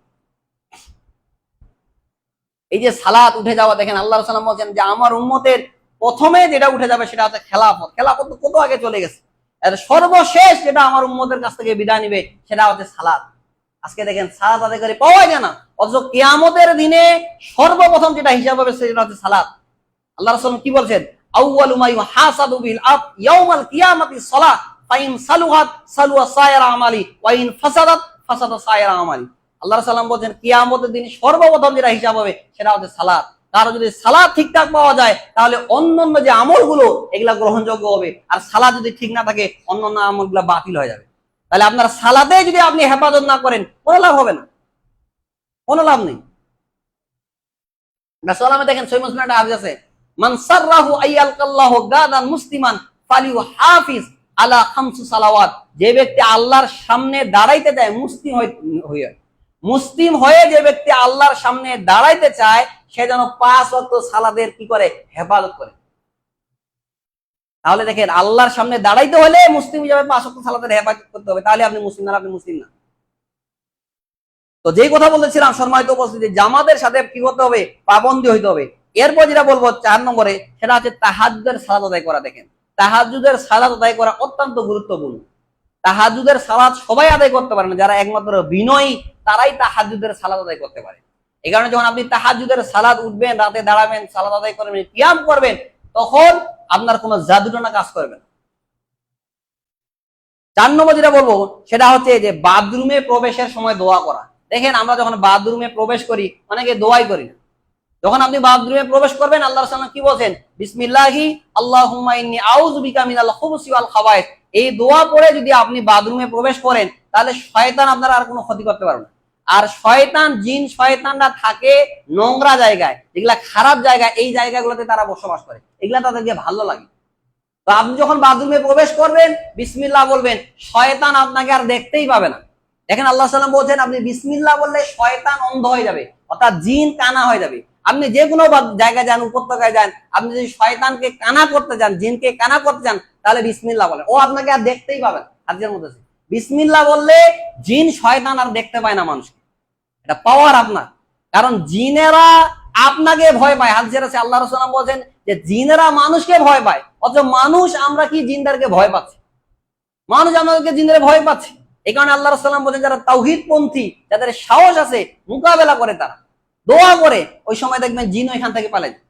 এই যে সালাত উঠে যাওয়া, দেখেন আল্লাহ রাসূল বলেন যে আমার উম্মতের প্রথমে যেটা উঠে যাবে সেটা হচ্ছে খেলাফত। খেলাফত তো কত আগে চলে গেছে, আর সর্বশেষ যেটা আমার উম্মতের কাছ থেকে বিদায় নিবে সেটা হচ্ছে সালাত। আজকে দেখেন সালাত আদায় করে পাওয়া যায় না, অথচ কিয়ামতের দিনে সর্বপ্রথম যেটা হিসাব হবে সেটা হচ্ছে সালাত। আল্লাহ রাসূল কি বলছেন, আউয়ালু মা ইউহাসাবু বিল আব ইয়াউমাল কিয়ামাতিস সালাহ ফাইন সালুহাত সালুয়া সায়রা আমালি ওয়া ইন ফাসাদাত ফাসাদা সায়রা আমালি। আল্লাহ রাসূল সাল্লাল্লাহু আলাইহি ওয়াসাল্লাম বলেন কিয়ামতের দিন সর্বপ্রথম যেটা হিসাব হবে সেটা হচ্ছে সালাত। কারণ যদি সালাত ঠিকঠাক পাওয়া যায় তাহলে অন্যান্য যে আমলগুলো এগুলা গ্রহণযোগ্য হবে, আর সালাত যদি ঠিক না থাকে অন্যান্য আমলগুলো বাতিল হয়ে যাবে। তাহলে আপনার সালাতে যদি আপনি হেফাজত না করেন কোনো লাভ হবে না, কোনো লাভ নেই। রাসূলুল্লাহ দেখেন সহিহ মুসলিমে একটা হাদিস আছে, মান সাররাহু আইয়ালকাল্লাহু গাদান মুসলিমান ফালিউহাফিজ আলা খামসু সালাওয়াত। যে ব্যক্তি আল্লাহর সামনে দাঁড়াইতে চায় মুসলিম হয়ে যে ব্যক্তি আল্লাহর সামনে দাঁড়াইতে চায় সে যেন 5 ওয়াক্ত সালাতের কি করে, হেফাজত করে। তাহলে দেখেন আল্লাহর সামনে দাঁড়াইতে হলে মুসলিম হিসেবে 5 ওয়াক্ত সালাতের হেফাজত করতে হবে, তাহলে আপনি মুসলিম না, আপনি মুসলিম না। তো যেই কথা বলেছিলাম সম্মানিত উপস্থিতি, জামাতের সাথে কি করতে হবে, পাবন্দী হইতে হবে। এরপর যেটা বলবো 4 নম্বরে সেটা হচ্ছে তাহাজ্জুদের সালাত আদায় করা। দেখেন তাহাজ্জুদের সালাত আদায় করা অত্যন্ত গুরুত্বপূর্ণ। তাহাজ্জুদের সালাত সবাই আদায় করতে পারে না, যারা একমাত্র বিনয়ী তারাই তাহাজ্জুদের সালাত আদায় করতে পারে। এই কারণে যখন আপনি তাহাজ্জুদের সালাত উঠবেন, রাতে দাঁড়াবেন, সালাত আদায় করবেন, কিয়াম করবেন, তখন আপনার কোনো জাদুটনা কাজ করবে না। 4 নম্বর যেটা বলবো সেটা হচ্ছে যে বাথরুমে প্রবেশের সময় দোয়া করা। দেখেন আমরা যখন বাথরুমে প্রবেশ করি অনেকে দোয়াই করি না। যখন আপনি বাথরুমে প্রবেশ করবেন আল্লাহ রাসূল কি বলেন, বিসমিল্লাহি আল্লাহুম্মা ইন্নী আউযু বিকা মিনাল খুবুসি ওয়াল খাবায়েস। এই দোয়া পড়ে যদি আপনি বাথরুমে প্রবেশ করেন তাহলে শয়তান আপনার আর কোনো ক্ষতি করতে পারবে না। আর শয়তান, জিন শয়তানরা থাকে নোংরা জায়গায়, যেগুলা খারাপ জায়গা, এই জায়গাগুলোতে তারা বসবাস করে, এগুলা তাদেরকে ভালো লাগে। তো আপনি যখন বাথরুমে প্রবেশ করবেন বিসমিল্লাহ বলবেন, শয়তান আপনাকে আর দেখতেই পাবে না। দেখেন আল্লাহ সাল্লাম বলছেন আপনি বিসমিল্লাহ বললে শয়তান অন্ধ হয়ে যাবে, অর্থাৎ জিন কানা হয়ে যাবে। আপনি যে কোনো জায়গায় যান, উপত্যকায় যান, আপনি যদি শয়তানকে কানা করতে যান, জিনকে কানা করতে যান, তাহলে বিসমিল্লাহ বলেন, ও আপনাকে আর দেখতেই পাবে না। হাদিসের মধ্যে আছে বিসমিল্লাহ বললে জিন শয়তান আর দেখতে পায় না মানুষকে। এটা পাওয়ার আপনার, কারণ জিনেরা আপনাকে ভয় পায়। হাদিসের আছে আল্লাহ রাসূল বলেন যে জিনেরা মানুষকে ভয় পায়, অথচ মানুষ আমরা কি জিনদেরকে ভয় পাচ্ছি, মানুষ আমাদেরকে জিনদের ভয় পাচ্ছে। এই কারণে আল্লাহ রাসূল বলেন যারা তাওহীদ পন্থী, যাদের সাহস আছে, মোকাবেলা করে, তারা দোয়া করে, ওই সময় দেখবেন জিন ওইখান থেকে পালায় যায়।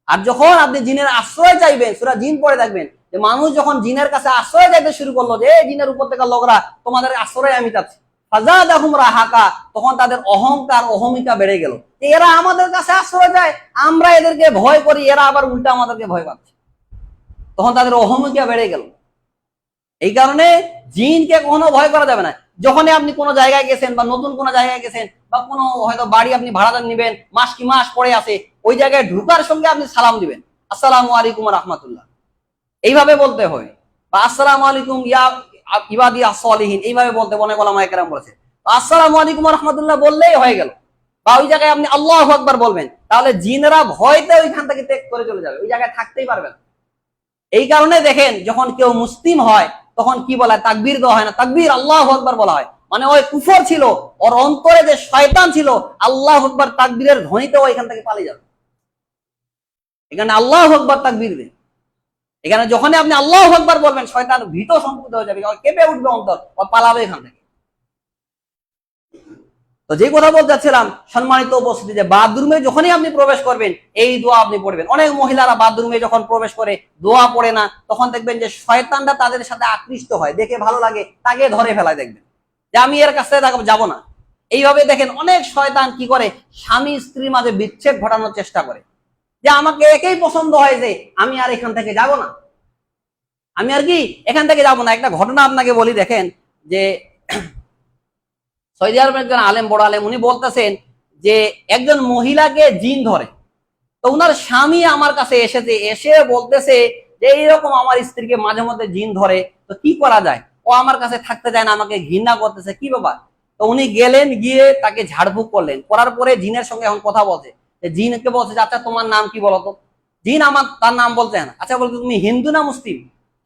আর যখন আপনি জিনের আশ্রয় চাইবেন, সূরা জিন পড়ে দেখবেন যে মানুষ যখন জিনের কাছে আশ্রয় চাইতে শুরু করলো, যে জিনের উপর থেকে লোকরা তোমাদের আশ্রয় আমি চাচ্ছি, ফাযাদাহুম রাহাকা, তখন তাদের অহংকার অহমিকা বেড়ে গেল। এরা আমাদের কাছে আশ্রয় চায়, আমরা এদেরকে ভয় করি, এরা আবার উল্টা আমাদেরকে ভয় পাচ্ছে, তখন তাদের অহমিকা বেড়ে গেল। এই কারণে জিনকে কখনো ভয় করা যাবে না। যখনই আপনি কোনো জায়গায় গেছেন বা নতুন কোনো জায়গায় গেছেন বা কোনো হয়তো বাড়ি আপনি ভাড়া নিবেন, মাস কি মাস পরে আছে, ওই জায়গায় ঢুকার সঙ্গে আপনি সালাম দিবেন, আসসালামু আলাইকুম ওয়া রাহমাতুল্লাহ, এইভাবে বলতে হয়। বা আসসালামু আলাইকুম ইয়া ইবাদি আস-সালিহিন, এইভাবে বলতে অনেক ওলামায়ে কেরাম বলেছে। আসসালামু আলাইকুম ওয়া রাহমাতুল্লাহ বললেই হয়ে গেল। বা ওই জায়গায় আপনি আল্লাহু আকবার বলবেন, তাহলে জিনেরা ভয়তে ওইখান থেকে ত্যাগ করে চলে যাবে, ওই জায়গায় থাকতেই পারবে না। এই কারণে দেখেন যখন কেউ মুসলিম হয় তখন কি বলা হয়, তাকবীর দেওয়া হয় না, তাকবীর আল্লাহু আকবার বলা হয়। মানে ওই কুফর ছিল, ওর অন্তরে যে শয়তান ছিল, আল্লাহু আকবার তাকবীরের ধ্বনিতে ওইখান থেকে পালিয়ে যাবে। এখানে আল্লাহু আকবার তাকবীর দেন, এখানে যখনই আপনি আল্লাহু আকবার বলবেন শয়তান ভীত সন্ত্রস্ত হয়ে যাবে, কেঁপে উঠবে অন্তর, ও পালাবে এখান থেকে। তো যে কথা বলতে চাচ্ছিলাম সম্মানিত উপস্থিতি, যে বাথরুমে যখনই আপনি প্রবেশ করবেন এই দোয়া আপনি পড়বেন। অনেক মহিলারা বাথরুমে যখন প্রবেশ করে দোয়া পড়ে না, তখন দেখবেন যে শয়তানরা তাদের সাথে আকৃষ্ট হয়, দেখে ভালো লাগে, তাকে ধরে ফেলায়, দেখবেন যে আমি এর কাছে যাব না। এইভাবে দেখেন অনেক শয়তান কি করে, স্বামী স্ত্রীর মাঝে বিচ্ছেদ ঘটানোর চেষ্টা করে, যে আমাকে একেই পছন্দ হয়, যে আমি আর এখান থেকে যাব না, আমি আর কি এখান থেকে যাব না। একটা ঘটনা আপনাকে বলি, দেখেন যে সৌদি আরবের একজন আলেম, বড় আলেম, উনি বলতেছেন যে একজন মহিলাকে জিন ধরে, তো উনার স্বামী আমার কাছে এসেছে, এসে বলতেছে যে এইরকম আমার স্ত্রীকে মাঝে মধ্যে জিন ধরে, তো কি করা যায়, ও আমার কাছে থাকতে চায় না, আমাকে ঘৃণা করতেছে, কি বাবা। তো উনি গেলেন, গিয়ে তাকে ঝাড়ফুঁক করলেন, করার পরে জিনের সঙ্গে এখন কথা বলছে, জিনকে বলছে আচ্ছা তোমার নাম কি বলতো। জিন তার নাম বলছে না, আচ্ছা বলতো তুমি হিন্দু না মুসলিম,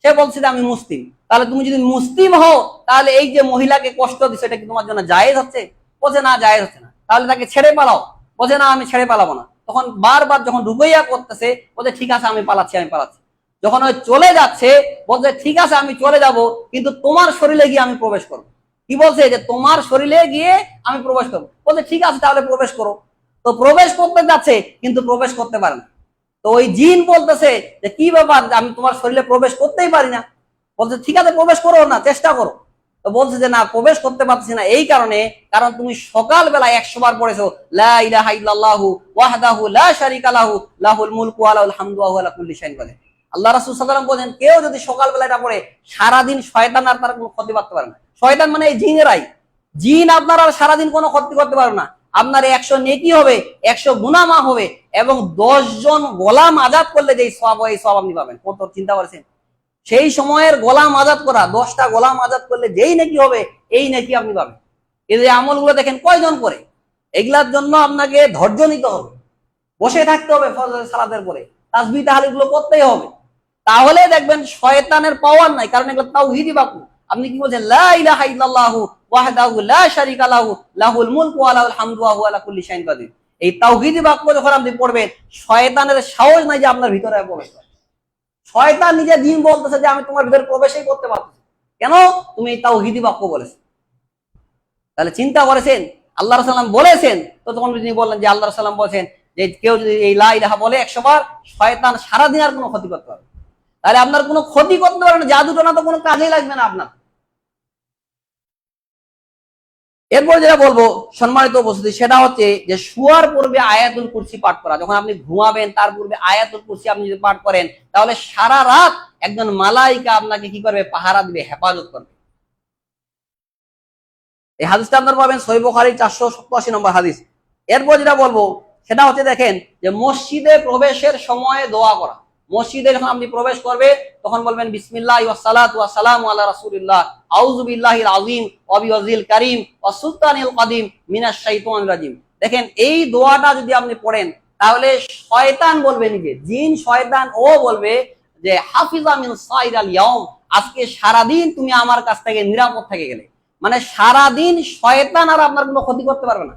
সে বলছে যে আমি মুসলিম। তাহলে তুমি যদি মুসলিম হও তাহলে এই যে মহিলাকে কষ্ট দিচ্ছে এটা কি তোমার জন্য জায়েজ হচ্ছে? বলছে না, জায়েজ হচ্ছে না। তাহলে তাকে ছেড়ে পালাও, বলছে না আমি ছেড়ে পালাবো না। তখন বারবার যখন রুকইয়া করতেছে, বলছে ঠিক আছে আমি পালাচ্ছি, আমি পালাচ্ছি। যখন ওই চলে যাচ্ছে বলছে ঠিক আছে আমি চলে যাব, কিন্তু তোমার শরীরে গিয়ে আমি প্রবেশ করবো। কি বলছে, যে তোমার শরীরে গিয়ে আমি প্রবেশ করবো। বলছে ঠিক আছে তাহলে প্রবেশ করো। তো প্রবেশ করতে যাচ্ছে কিন্তু প্রবেশ করতে পারে না। তো ওই জিন বলতেছে যে কি ব্যাপার, আমি তোমার শরীরে প্রবেশ করতেই পারি না। বলছে ঠিক আছে প্রবেশ করো না, চেষ্টা করো। তো বলছে যে না, প্রবেশ করতে পারছি না এই কারণে, কারণ তুমি সকাল বেলায় 100 বার পড়েছো লা ইলাহা ইল্লাল্লাহু ওয়াহদাহু লা শারীকা লাহু লাহুল মুলকু ওয়া লাহুল হামদু ওয়া হুয়া আলা কুল্লি শাইইন কাদির। আল্লাহ রাসূল সাল্লাল্লাহু আলাইহি ওয়াসাল্লাম বলেন, কেউ যদি সকাল বেলা এটা পড়ে সারাদিন শয়তান আর তার কোনো ক্ষতি করতে পারে না। শয়তান মানে এই জিনেরাই, জিন আপনার আর সারাদিন কোনো ক্ষতি করতে পারবে না। আপনার 100 নেকি হবে, 100 গুনাহ মাফ হবে, এবং 10 জন গোলাম আজাদ করলে যেই সওয়াব হয় এই সওয়াব আপনি পাবেন। কত চিন্তা করেছেন? সেই সময়ের গোলাম আজাদ করা, 10টা গোলাম আজাদ করলে যেই নেকি হবে এই নেকি আপনি পাবেন। এই যে আমলগুলো দেখেন কয়জন করে, এগুলার জন্য আপনাকে ধৈর্য নিতে হবে, বসে থাকতে হবে ফজর সালাতের পরে, তাসবিহ তাহলিলগুলো করতেই হবে। তাহলে দেখবেন শয়তানের পাওয়ার নাই, কারণ এগুলো তাওহীদি বাক্য। আপনি কি বলছেন লা ইলাহা ইল্লাল্লাহু ওয়াহদাহু লা শারীকা লাহু লাহুল মুলকু ওয়া লাহুল হামদু ওয়া হুয়া আলা কুল্লি শাইইন কাদির। এই তাওহীদি বাক্য যখন আপনি পড়বেন, শয়তানের সাহস নাই যে আপনার ভিতরে প্রবেশ করে। শয়তান নিজে দিন বলতেছে যে আমি তোমার ভিতরে প্রবেশই করতে পারতেছি, কেন? তুমি এই তাওহীদি বাক্য বলেছো। তাহলে চিন্তা করেছেন আল্লাহ রাসূল সাল্লাল্লাহু আলাইহি ওয়াসাল্লাম বলেছেন, তো তখন তিনি বললেন যে আল্লাহ রাসূল সাল্লাল্লাহু আলাইহি ওয়াসাল্লাম বলেছেন যে কেউ যদি এই লা ইলাহা বলে 100 বার, শয়তান সারাদিন আর কোনো ক্ষতি করতে পারবে। তাহলে আপনার কোনো ক্ষতি করতে পারবে না, জাদু টোনা তো কোনো কাজেই লাগবে না আপনার। এরপর যেটা বলবো সম্মানিত উপস্থিতি, সেটা হচ্ছে যে শুয়ার পূর্বে আয়াতুল কুরসি পাঠ করা। যখন আপনি ঘুমাবেন তার পূর্বে আয়াতুল কুরসি আপনি যদি পাঠ করেন, তাহলে সারা রাত একজন মালাইকা আপনাকে কি করবে? পাহারা দিবে, হেফাজত করবে। এই হাদিসটা আপনারা পাবেন সহিহ বুখারী 487 নম্বর হাদিস। এরপর যেটা বলবো সেটা হচ্ছে দেখেন যে মসজিদে প্রবেশের সময় দোয়া করা। মসজিদে যখন আপনি প্রবেশ করবে তখন বলবেন বিসমিল্লাহি ওয়াস সালাতু ওয়াস সালামু আলা রাসূলিল্লাহ আউযু বিল্লাহিল আযীম ওয়া বিওয়াজিল কারীম ওয়া সুলতানিল কাদিম মিনাশ শাইতানির রাজিম। দেখেন এই দোয়াটা যদি আপনি পড়েন, তাহলে শয়তান বলবে, নিজে জিন শয়তান ও বলবে যে হাফিজা মিন সাইরাল ইয়াউম, আজকে সারা দিন তুমি আমার কাছ থেকে নিরাপদ থেকে গেলে। মানে সারাদিন শয়তান আর আপনার কোনো ক্ষতি করতে পারবে না।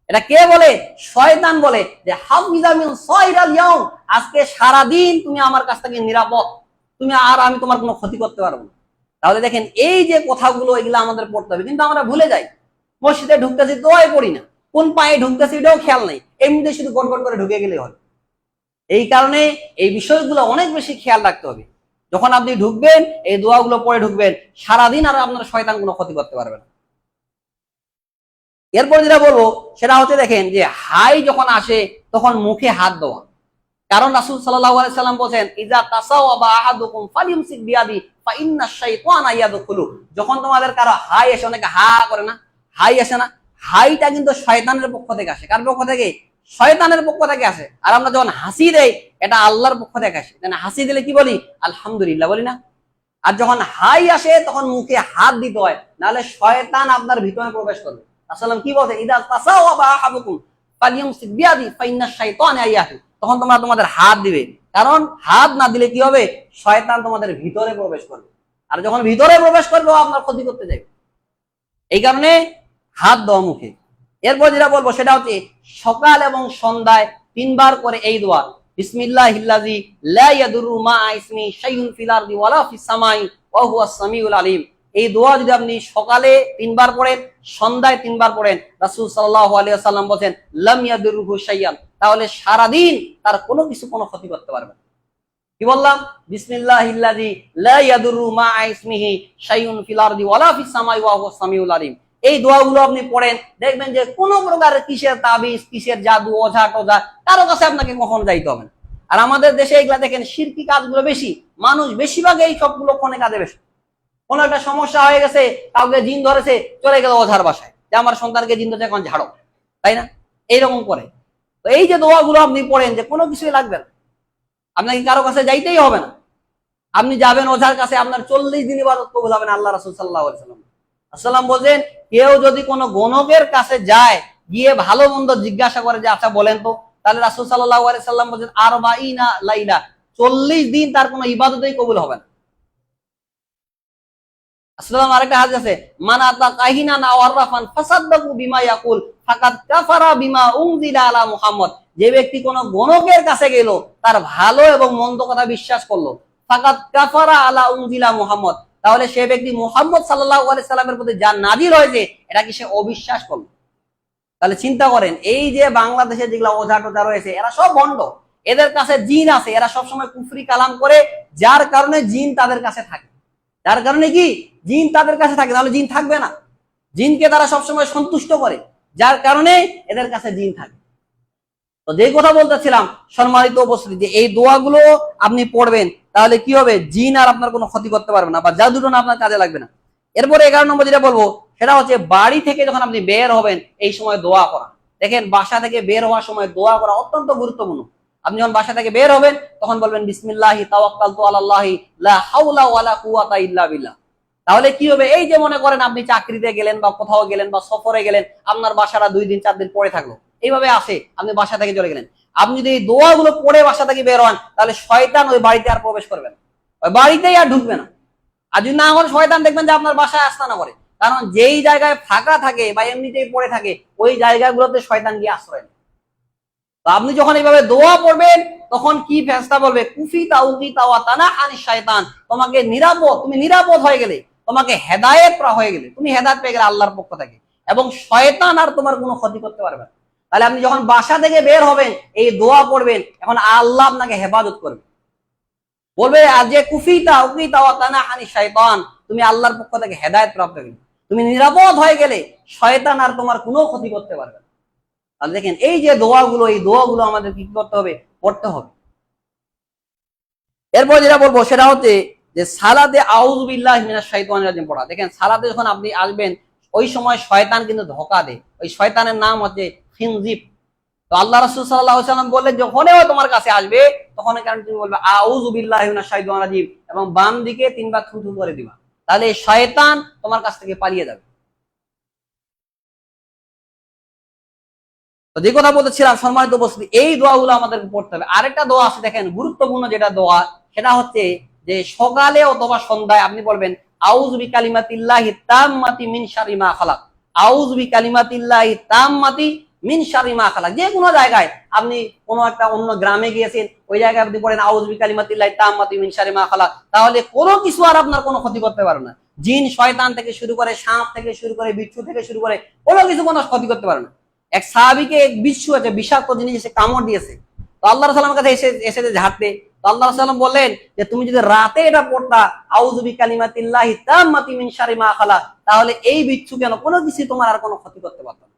এটা কে বলে? শয়তান বলে যে হাফিজা মিন সাইরাল ইয়াউম, আজকে সারাদিন তুমি আমার কাছ থেকে নিরাপদ, তুমি আর আমি তোমার কোনো ক্ষতি করতে পারবো না। তাহলে দেখেন এই যে কথাগুলো, এগুলো আমাদের পড়তে হবে, কিন্তু আমরা ভুলে যাই। মসজিদে ঢুকতেছি দোয়াই পড়ি না, কোন পায়ে ঢুকতেছি এটাও খেয়াল নাই, এমনিতে শুধু গড়গড় করে ঢুকে গেলে হয়। এই কারণে এই বিষয়গুলো অনেক বেশি খেয়াল রাখতে হবে। যখন আপনি ঢুকবেন এই দোয়াগুলো পড়ে ঢুকবেন, সারাদিন আর আপনার শয়তান কোনো ক্ষতি করতে পারবে না। এরপর যেটা বলবো সেটা হচ্ছে দেখেন যে হাই যখন আসে তখন মুখে হাত দেওয়া। কারণ রাসূল সাল্লাল্লাহু আলাইহি সাল্লাম বলেন ইজা তাসাওয়াবা আহাদুকুম ফালিমসিক বিয়াদি ফা ইন্না শাইতানা ইয়াদখুলু। যখন তোমাদের কারো হাই আসে, অনেকে হা করে না, হাই আসে না, হাইটা কিন্তু শয়তানের পক্ষ থেকে আসে। কার পক্ষ থেকে? শয়তানের পক্ষ থেকে আসে। আর আমরা যখন হাসি দেই এটা আল্লাহর পক্ষ থেকে আসে। হাসি দিলে কি বলি? আলহামদুলিল্লাহ বলি না? আর যখন হাই আসে তখন মুখে হাত দিতে হয়, নাহলে শয়তান আপনার ভিতরে প্রবেশ করবে। রাসূলুল্লাহ কি বলছে? ইদা তাসাওয়াবা আহাদুকুম ফালিয়ুমসিক বিয়াদি ফাইন্না শাইতানা ইয়াহু। তখন তোমরা তোমাদের হাত দিবে, কারণ হাত না দিলে কি হবে? শয়তান তোমাদের ভিতরে প্রবেশ করবে, আর যখন ভিতরে প্রবেশ করবে ও আপনার ক্ষতি করতে যাবে। এই কারণে হাত দাও মুখে। এরপর যেটা বলবো সেটা হচ্ছে সকাল এবং সন্ধ্যায় 3 বার করে এই দোয়া, বিসমিল্লাহিল্লাযী লা ইয়াদুররু মা ইসমি শাইউন ফিল আরদি ওয়ালা ফিস সামাই ওয়া হুয়াস সামিউল আলিম। এই দোয়া যদি আপনি সকালে 3 বার পড়েন, সন্ধ্যায় 3 বার পড়েন, রাসূল সাল্লাল্লাহু আলাইহি ওয়াসাল্লাম বলেন লাম ইয়াদুররু শাইয়ান, তাহলে সারা দিন তার কোনো কিছু কোনো ক্ষতি করতে পারবে না। কি বললাম? বিসমিল্লাহিল্লাযী লা ইয়াদুররু মা ইসমিহি শাইউন ফিল আরদি ওয়ালা ফিস সামাই ওয়া হুয়াস সামিউল আলিম। এই দোয়াগুলো আপনি পড়েন, দেখবেন যে কোনো প্রকারের কিসের তাবিজ, কিসের জাদু, ওঝা টোঝা কারো কাছে আপনাকে কখনো যাইতে হবে না। আর আমাদের দেশে এগুলা দেখেন শিরকি কাজগুলো বেশি, মানুষ বেশিরভাগ এই সবগুলো কোনে কাজে বেশি। কোনো একটা সমস্যা হয়ে গেছে, কাউকে জিন ধরেছে, চলে গেল ওঝার বাসায় যে আমার সন্তানকে জিন ধরেছে এখন ঝাড়ো, তাই না? এইরকম করে। তো এই যে দোয়াগুলো আপনি পড়েন যে কোনো কিছুই লাগবে না, আপনাকে কারো কাছে যাইতেই হবে না। আপনি যাবেন ওঝার কাছে, আপনার 40 দিন ইবাদত কবুল হবে না। আল্লাহ রাসূল সাল্লাল্লাহু আলাইহি ওয়াসাল্লাম বলেন কেউ যদি কোনো গণকের কাছে যায়, গিয়ে ভালো মন্দ জিজ্ঞাসা করে যে আচ্ছা বলেন তো, তাহলে রাসূল সাল্লাল্লাহু আলাইহি সাল্লাম বলেন আরবাঈনা লাইলা, 40 দিন তার কোনো ইবাদতই কবুল হবে না। আসসালাম আরেকটা হাদিস আছে, মান আতা কাহিনান আও আররাফান ফাসাদদাকু বিমা ইয়াকুল ফাকাদ কাফারা বিমা উনজিলা আলা মুহাম্মদ। যে ব্যক্তি কোনো গণকের কাছে গেল, তার ভালো এবং মন্দ কথা বিশ্বাস করলো, ফাকাদ কাফারা আলা উনজিলা মুহাম্মদ, তাহলে সে ব্যক্তি মুহাম্মদ সাল্লাল্লাহু আলাইহি সাল্লামের প্রতি যা নাযিল হয়েছে এটা কি সে অবিশ্বাস করলো। তাহলে চিন্তা করেন এই যে বাংলাদেশে যেগুলা ওঝা টোঝা রয়েছে এরা সব ভণ্ড, এদের কাছে জিন আছে, এরা সবসময় কুফরি কালাম করে, যার কারণে জিন তাদের কাছে থাকে। যার কারণে কি জিন তাদের কাছে থাকে, তাহলে জিন থাকবে না। জিনকে তারা সবসময় সন্তুষ্ট করে, যার কারণে এদের কাছে জিন থাকে। তো যেই কথা বলতেছিলাম সম্মানিত উপস্থিতি, যে এই দোয়াগুলো আপনি পড়বেন, তাহলে কি হবে, জিন আর আপনার কোনো ক্ষতি করতে পারবে না, বা জাদুটনা আপনার কাজে লাগবে না। এরপরে 11 নম্বর যেটা বলবো সেটা হচ্ছে বাড়ি থেকে যখন আপনি বের হবেন এই সময় দোয়া করা। দেখেন, বাসা থেকে বের হওয়ার সময় দোয়া করা অত্যন্ত গুরুত্বপূর্ণ। আপনি যখন বাসা থেকে বের হবেন তখন বলবেন বিসমিল্লাহি তাওয়াক্কালতু আলাল্লাহি লা হাওলা ওয়ালা কুওয়াতা ইল্লা বিল্লাহ। তাহলে কি হবে, এই যে মনে করেন আপনি চাকরিতে গেলেন বা কোথাও গেলেন বা সফরে গেলেন, আপনার বাসাটা 2 দিন 4 দিন পরে থাকলো, এইভাবে আসে, আপনি বাসা থেকে চলে গেলেন। আপনি যদি এই দোয়াগুলো পড়ে বাসা থেকে বের হন, তাহলে শয়তান ওই বাড়িতে আর প্রবেশ করবে না, ওই বাড়িতেই আর ঢুকবে না। আর যদি না হলে শয়তান দেখবেন যে আপনার বাসায় আস্তানা করে, কারণ যেই জায়গায় ফাঁকা থাকে বা এমনিতেই পড়ে থাকে ওই জায়গাগুলোতে শয়তান গিয়ে আশ্রয় নেয়। তো আপনি যখন এইভাবে দোয়া পড়বেন তখন কি ফেরেশতা বলবে, কুফি তাউকি তাওয়া তানা আনিশ শয়তান, তোমাকে নিরাপদ, তুমি নিরাপদ হয়ে গেলে, তোমাকে হেদায়েত করা হয়ে গেলে, তুমি হেদায়েত পেয়ে গেলে আল্লাহর পক্ষ থেকে, এবং শয়তান আর তোমার কোনো ক্ষতি করতে পারবে না। তাহলে আপনি যখন বাসা থেকে বের হবেন এই দোয়া পড়বেন, এখন আল্লাহ আপনাকে হেফাজত করবে, বলবে যে কুফি তাউকি তাওয়া তানা আনিশ শয়তান, তুমি আল্লাহর পক্ষ থেকে হেদায়েত প্রাপ্ত হয়ে গেলে, তুমি নিরাপদ হয়ে গেলে, শয়তান আর তোমার কোনো ক্ষতি করতে পারবে না। তাহলে দেখেন এই যে দোয়াগুলো, এই দোয়াগুলো আমাদের কি করতে হবে, পড়তে হবে। এরপর যেটা বলবো সেটা হচ্ছে যে সালাতে আউযু বিল্লাহি মিনাশ শাইতানির রাজিম পড়া। দেখেন সালাতে যখন আপনি আসবেন ওই সময় শয়তান কিন্তু ধোঁকা দেয়, ওই শয়তানের নাম হচ্ছে খিনজিব। তো আল্লাহ রাসূল সাল্লাল্লাহু আলাইহি ওয়াসাল্লাম বললেন যখনই তুমি কাছে আসবে তখন কারণ তুমি বলবে আউযু বিল্লাহি মিনাশ শাইতানির রাজিম, এবং বাম দিকে 3 বার থুথু করে দিবা, তাহলে শয়তান তোমার কাছ থেকে পালিয়ে যাবে। তো যে কথা বলতেছিলাম সম্মানিত উপস্থিতি, এই দোয়াগুলো আমাদের পড়তে হবে। আরেকটা দোয়া আছে দেখেন গুরুত্বপূর্ণ যেটা দোয়া, সেটা হচ্ছে যে সকালে অথবা সন্ধ্যায় আপনি বলবেন আউযু বিকালিমাতিল্লাহি তাম্মাতি মিন শাররি মা খালাক, আউযু বিকালিমাতিল্লাহি তাম্মাতি মিন শাররি মা খালাক। যে কোনো জায়গায় আপনি কোনো একটা অন্য গ্রামে গিয়েছেন, ওই জায়গায় আপনি পড়েন আউযু বিকালিমাতিল্লাহি তাম্মাতি মিন শাররি মা খালাক, তাহলে কোনো কিছু আর আপনার কোনো ক্ষতি করতে পারবে না। জিন শয়তান থেকে শুরু করে, সাপ থেকে শুরু করে, বিচ্ছু থেকে শুরু করে, কোনো কিছু কোনো ক্ষতি করতে পারবে না। এক সাহাবীকে এক বিচ্ছু আছে, বিষাক্ত জিনিস এসে কামড় দিয়েছে। তো আল্লাহ রাসূলের কাছে এসে ঝাড়তে, তো আল্লাহ রাসূল বললেন যে তুমি যদি রাতে এটা পড়তা আউযু বিকালিমাতিল্লাহি তাম্মাতি মিন শাররি মা খালাক, তাহলে এই বিচ্ছু কেন কোনো কিছু তোমার আর কোনো ক্ষতি করতে পারত না।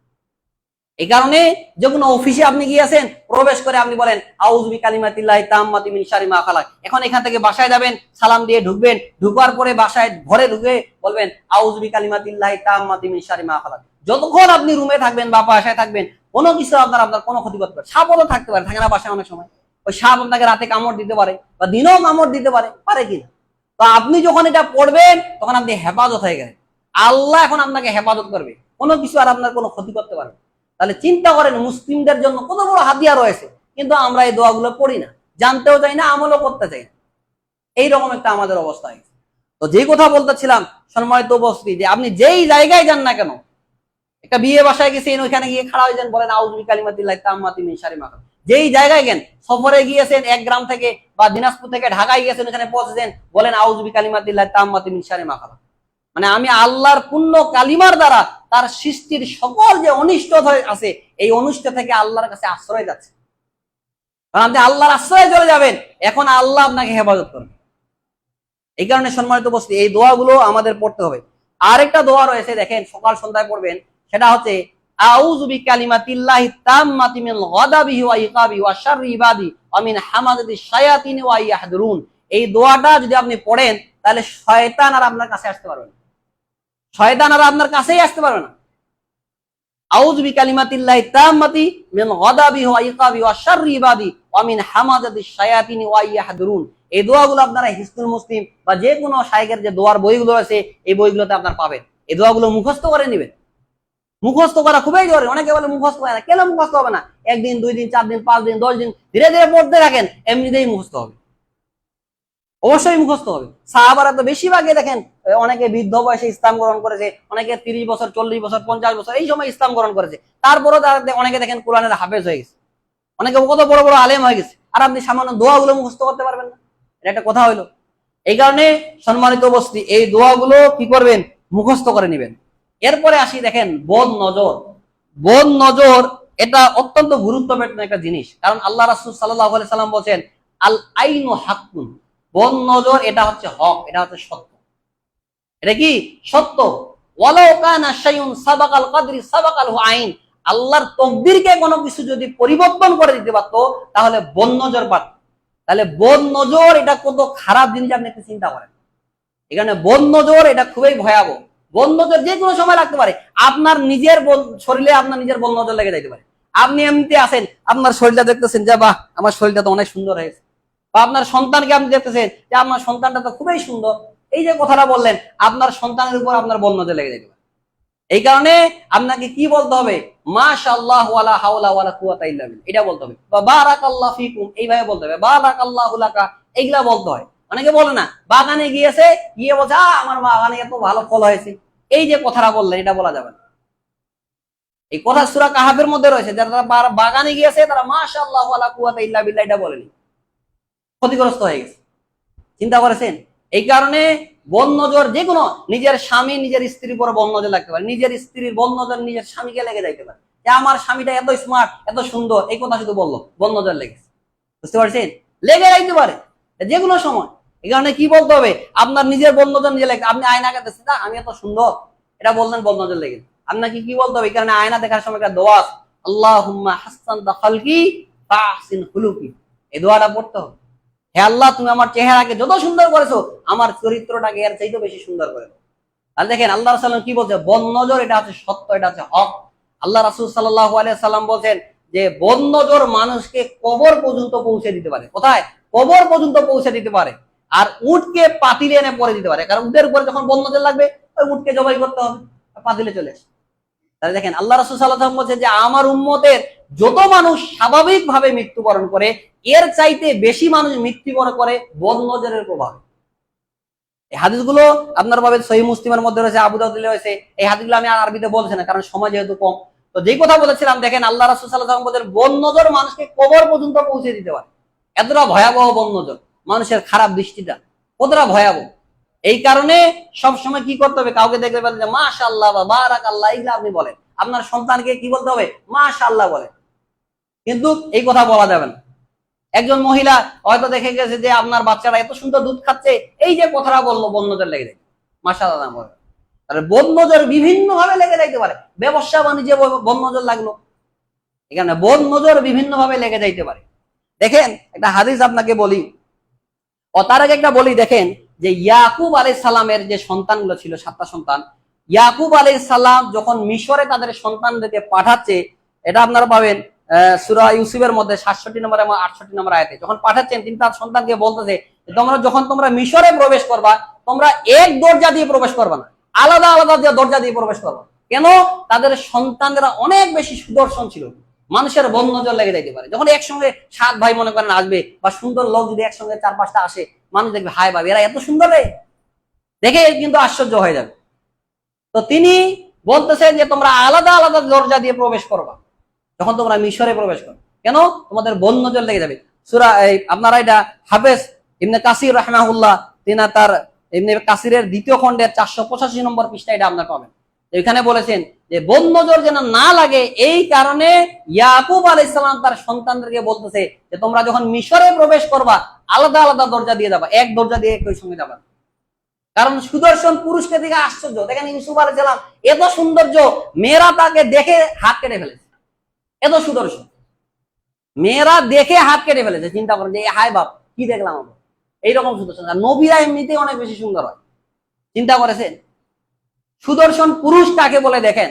এই কারণে যে কোনো অফিসে আপনি গিয়েছেন, প্রবেশ করে আপনি বলেন আউযু বিকালিমাতিল্লাহি তাম্মাতি মিন শাররি মা খালাক। এখন এখান থেকে বাসায় যাবেন, সালাম দিয়ে ঢুকবেন, ঢুকার পরে বাসায় ঘরে ঢুকে বলবেন আউযু বিকালিমাতিল্লাহি তাম্মাতি মিন শাররি মা খালাক। যতক্ষণ আপনি রুমে থাকবেন বা বাসায় থাকবেন কোনো কিছু আপনার কোনো ক্ষতি করতে পারে। সাপও থাকতে পারে, থাকে না বাসায় অনেক সময়, ওই সাপ আপনাকে রাতে কামড় দিতে পারে বা দিনেও কামড় দিতে পারে, পারে কিনা। তো আপনি যখন এটা পড়বেন তখন আপনি হেফাজত হয়ে গেলেন, আল্লাহ এখন আপনাকে হেফাজত করবে, কোনো কিছু আর আপনার কোনো ক্ষতি করতে পারবে। তাহলে চিন্তা করেন মুসলিমদের জন্য কত বড় হাতিয়ার রয়েছে, কিন্তু আমরা এই দোয়াগুলো পড়ি না, জানতেও চাই না, আমলও করতে চাই না। এইরকম একটা আমাদের অবস্থা হয়েছে। তো যেই কথা বলতেছিলাম সম্মানিত উপস্থিতি, যে আপনি যেই জায়গায় যান না কেন, একটা বিয়ে বাসায় গেছেন, ওইখানে গিয়ে খাড়া হয়ে যান, বলেন আউযু বিকালিমাতিল্লাহি তাম্মাতি মিন শাররি মা খালাক। যেই জায়গায় গেন, সফরে গিয়েছেন এক গ্রাম থেকে বা দিনাজপুর থেকে ঢাকায় গিয়েছেন, ওখানে পৌঁছেছেন, বলেন আউযু বিকালিমাতিল্লাহি তাম্মাতি মিন শাররি মা খালাক। মানে আমি আল্লাহর পূর্ণ কালিমার দ্বারা তার সৃষ্টির সকল যে অনিষ্ট আছে এই অনিষ্ট থেকে আল্লাহর কাছে আশ্রয় যাচ্ছে। কারণ আপনি আল্লাহর আশ্রয়ে চলে যাবেন, এখন আল্লাহ আপনাকে হেফাজত করবে। এই কারণে সম্মানিত উপস্থিতি এই দোয়াগুলো আমাদের পড়তে হবে। আরেকটা দোয়া রয়েছে দেখেন, সকাল সন্ধ্যায় পড়বেন, সেটা হচ্ছে আউযু বিকালিমাতিল্লাহি তাম্মাতি মিন গাদাবিহি ওয়া ইকাবিহি ওয়া শাররি ইবাদি ওয়া মিন হামাযাতিশ শায়াতিনি ওয়া ইয়াহদুরুন। এই দোয়াটা যদি আপনি পড়েন তাহলে শয়তান আর আপনার কাছে আসতে পারবে না, শয়তান আর আপনার কাছেই আসতে পারবে না। আউযু বিকালিমাতিল্লাহি তাম্মাতি মিন গাদাবিহি ওয়া ইকাবিহি ওয়া শাররি ইবাদি ওয়া মিন হামাযাতিশ শায়াতিনি ওয়া ইয়াহদুরুন। এই দোয়াগুলো আপনারা হিজতুল মুসলিম বা যে কোনো শায়খের যে দোয়ার বইগুলো আছে এই বইগুলোতে আপনারা পাবেন। এই দোয়াগুলো মুখস্থ করে নেবেন। মুখস্থ করা খুবই জরুরি। অনেকে বলে মুখস্থ হয় না, কেন মুখস্থ হবে না? 1 দিন 2 দিন 4 দিন 5 দিন 10 দিন ধীরে ধীরে পড়তে থাকেন, এমনিতেই মুখস্থ হবে, অবশ্যই মুখস্থ হবে। সাহাবারা তো বেশিরভাগই দেখেন অনেকে বৃদ্ধ বয়সে ইসলাম গ্রহণ করেছে, অনেকে 30 বছর 40 বছর 50 বছর এই সময় ইসলাম গ্রহণ করেছে, তারপরও অনেকে দেখেন কোরআনের হাফেজ হয়ে গেছে, অনেকে কত বড় বড় আলেম হয়ে গেছে, আর আপনি সামান্য দোয়াগুলো মুখস্থ করতে পারবেন না। এটা একটা কথা হইলো। এই কারণে সম্মানিত উপস্থিতি এই দোয়াগুলো কি করবেন, মুখস্থ করে নেবেন। এরপরে আসি দেখেন বদ নজর। বদ নজর এটা অত্যন্ত গুরুত্বপূর্ণ একটা জিনিস, কারণ আল্লাহ রাসূল সাল্লাল্লাহু আলাইহি সাল্লাম বলেন আল আইনু হাক্কুন, বন নজর এটা হচ্ছে হক, এটা হচ্ছে সত্য। এটা কি সত্য? ওয়ালাউ কানা শাইউন সাবাকাল কদরি সাবাকালহু আইন, আল্লাহর তকদিরকে কোনো কিছু যদি পরিবর্তন করে দিতে পারতো তাহলে বন নজর পারত। তাহলে বন নজর এটা কত খারাপ জিনিস আপনি একটু চিন্তা করেন। এখানে বন নজর এটা খুবই ভয়াবহ। বন নজর যে কোনো সময় লাগতে পারে। আপনার নিজের শরীরে আপনার নিজের বন নজর লেগে যাইতে পারে। আপনি এমনিতে আছেন, আপনার শরীরটা দেখতেছেন যে বাহ আমার শরীরটা তো অনেক সুন্দর হয়েছে, বা আপনার সন্তানকে আপনি দেখতেছেন যে আমার সন্তানটা তো খুবই সুন্দর, এই যে কথাটা বললেন আপনার সন্তানের উপর আপনার বন নজর লেগে যাইতে পারে। এই কারণে আপনাকে কি বলতে হবে? মাশাআল্লাহ ওয়ালা হাওলা ওয়ালা কুওয়াতা ইল্লা বিল্লাহ, এটা বলতে হবে। বা বারাকাল্লাহু ফিকুম, এইভাবে বলতে হবে। বারাকাল্লাহু লাকা, এইগুলা বলতে হয়। অনেকে বলে না, বাগানে গিয়েছে, গিয়ে বলছে আমার বাগানে এত ভালো ফল হয়েছে, এই যে কথাটা বললেন এটা বলা যাবে না। এই কথা সূরা কাহাফের মধ্যে রয়েছে, যারা বাগানে গিয়েছে তারা মাশাআল্লাহ ওয়ালা কুওয়াতা ইল্লা বিল্লাহ এটা বলেনি, ক্ষতিগ্রস্ত হয়ে গেছে। চিন্তা করেছেন? এই কারণে বন নজর যে কোনো, নিজের স্বামী নিজের স্ত্রীর উপর বন নজর লাগতে পারে, নিজের স্ত্রীর বন নজর নিজের স্বামীকে লেগে যাইতে পারে যে আমার স্বামীটা এত স্মার্ট এত সুন্দর, এই কথা শুধু বললো বন নজর লেগেছে। বুঝতে পারছেন? লেগে যাইতে পারে যে কোনো সময়। এই কারণে কি বলতে হবে? আপনার নিজের বন নজর নিজে লেগে, আপনি আয়নাকে দেখছেন না আমি এত সুন্দর, এটা বললেন বন নজর লেগে। আপনাকে কি বলতে হবে? এই কারণে আয়না দেখার সময় একটা দোয়া আছে, আল্লাহুম্মা হাসসানতা খালকি ফাহসিন খুলুকি, এই দোয়াটা পড়তে হবে। হে আল্লাহ, তুমি আমার চেহারাকে যত সুন্দর করেছো আমার চরিত্রটাকে এর চাইতে বেশি সুন্দর করে। তাহলে দেখেন আল্লাহ রাসূল কি বলছে? বন নজর এটা হচ্ছে সত্য, এটা হচ্ছে হক। আল্লাহ রাসূল সাল্লাল্লাহু আলাইহি সাল্লাম বলছেন যে বন নজর মানুষকে কবর পর্যন্ত পৌঁছে দিতে পারে। কোথায়? কবর পর্যন্ত পৌঁছে দিতে পারে। আর উটকে পাতিলে এনে পরে দিতে পারে, কারণ উটের উপরে যখন বন নজর লাগবে ওই উটকে জবাই করতে হবে, পাতিলে চলে আসে। তাহলে দেখেন আল্লাহ রাসূল সাল্লাল্লাহু আলাইহি ওয়াসাল্লাম বলছেন যে আমার উম্মতের যত মানুষ স্বাভাবিকভাবে মৃত্যুবরণ করে এর চাইতে বেশি মানুষ মৃত্যুবরণ করে বন নজরের প্রভাবে। এই হাদিসগুলো আপনার ভাবে সহিহ মুসলিমের মধ্যে রয়েছে, আবু দাউদে রয়েছে। এই হাদিসগুলো আমি আর আরবিতে বলছি না, কারণ সময় যেহেতু কম। তো যেই কথা বলেছিলাম, দেখেন আল্লাহ রাসূল সাল্লাল্লাহু আলাইহি ওয়াসাল্লাম বলেন বন নজর মানুষকে কবর পর্যন্ত পৌঁছে দিতে পারে। এতটা ভয়াবহ বন নজর, মানুষের খারাপ দৃষ্টিটা কতটা ভয়াবহ। এই কারণে সব সময় কি করতে হবে? কাউকে দেখলে বলেন যে মাশাআল্লাহ বা বারাকাল্লাহ, এইগুলা আপনি বলেন। আপনার সন্তানকে কি বলতে হবে? মাশাআল্লাহ বলেন। কিন্তু এই কথা বলা যাবে না। একজন মহিলা হয়তো দেখে গেছে যে আপনার বাচ্চারা এত সুন্দর দুধ খাচ্ছে, এই যে কথাটা বললো বন নজর লেগে যায়, মাশাআল্লাহ বলে। তাহলে বন নজর বিভিন্ন ভাবে লেগে যাইতে পারে। ব্যবসা বাণিজ্যে বন নজর লাগলো, এখানে বন নজর বিভিন্ন ভাবে লেগে যাইতে পারে। দেখেন একটা হাদিস আপনাকে বলি, ও তার আগে একটা বলি। দেখেন যে ইয়াকুব আলাইহিস সালামের যে সন্তানগুলো ছিল, 7টা সন্তান, ইয়াকুব আলাইহিস সালাম যখন মিশরে তাদের সন্তানদেরকে পাঠাচ্ছে, এটা আপনারা পাবেন সূরা ইউসুফের মধ্যে 67 নম্বর এবং 68 নম্বর আয়াতে। যখন পাঠাচ্ছেন তিনি তার সন্তানকে বলতেছে তোমরা যখন তোমরা মিশরে প্রবেশ করবা, তোমরা এক দরজা দিয়ে প্রবেশ করবা না, আলাদা আলাদা দরজা দিয়ে প্রবেশ করবা। কেন? তাদের সন্তানরা অনেক বেশি সুদর্শন ছিল, মানুষের বন নজর লেগে যাইতে পারে। যখন একসঙ্গে 7 ভাই মনে করেন আসবে, বা সুন্দর লোক যদি একসঙ্গে 4-5টা আসে, মানুষ দেখবে হায় ভাবি এরা এত সুন্দর রে, দেখে কিন্তু আশ্চর্য হয়ে যাবে। তো তিনি বলতেছেন যে তোমরা আলাদা আলাদা দরজা দিয়ে প্রবেশ করবা যখন তোমরা মিশরে প্রবেশ করো। কেন? তোমাদের বন নজর লেগে যাবে। সূরা আপনারা এটা হাফেজ ইবনে কাসির রাহমাহুল্লাহ, তিনি তার ইবনে কাসিরের 2য় খণ্ডের 485 নম্বর পৃষ্ঠা এটা আপনারা পাবেন। এখানে বলেছেন যে বন নজর যেন না লাগে, এই কারণে ইয়াকুব আলাইহিস সালাম তার সন্তানদেরকে বলতেছে যে তোমরা যখন মিশরে প্রবেশ করবা আলাদা আলাদা দরজা দিয়ে যাবা, এক দরজা দিয়ে একই সঙ্গে যাবা। কারণ সুদর্শন পুরুষকে দেখে আশ্চর্য। দেখেন ইউসুফ আলাইহিস সালাম এত সৌন্দর্য, মেয়েরা তাকে দেখে হাত কেটে ফেলেছে, এত সুদর্শন, মেয়েরা দেখে হাত কেটে ফেলেছে। চিন্তা করেন যে হায় বাপ কি দেখলাম আমরা, এইরকম সুদর্শন। আর নবীরা এমনিতেই অনেক বেশি সুন্দর হয়। চিন্তা করেছেন সুদর্শন পুরুষ কাকে বলে? দেখেন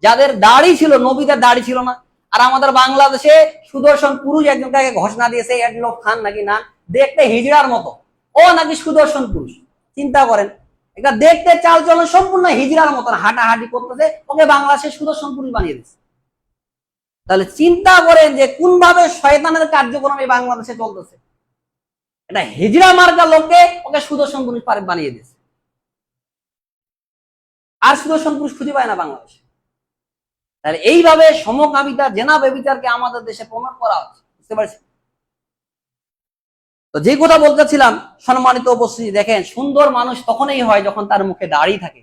যাদের দাড়ি ছিল, নবীদের দাড়ি ছিল না। আর আমাদের বাংলাদেশে সুদর্শন পুরুষ একজনকে ঘোষণা দিয়েছে এডলফ খান নাকি, না দেখতে হিজড়ার মতো, ও নাকি সুদর্শন পুরুষ। চিন্তা করেন, এটা দেখতে চাল চলন সম্পূর্ণ হিজড়ার মতন, হাঁটাহাঁটি করতেছে, ওকে বাংলাদেশে সুদর্শন পুরুষ বানিয়ে দিচ্ছে। তাহলে চিন্তা করেন যে কোন ভাবে শয়তানের কার্যক্রম এই বাংলাদেশে চলতেছে। এটা হিজড়া মার্কা লোককে ওকে সুদর্শন পুরুষ বানিয়ে দিয়েছে। আর সুদর্শন পুরুষ খুঁজে পায় না বাংলাদেশে। তাহলে এইভাবে সমকামিতা, জেনা ব্যভিচারকে আমাদের দেশে প্রমোট করা হচ্ছে। বুঝতে পারছি? তো যে কথা বলতেছিলাম, সম্মানিত উপস্থিতি, দেখেন সুন্দর মানুষ তখনই হয় যখন তার মুখে দাড়ি থাকে।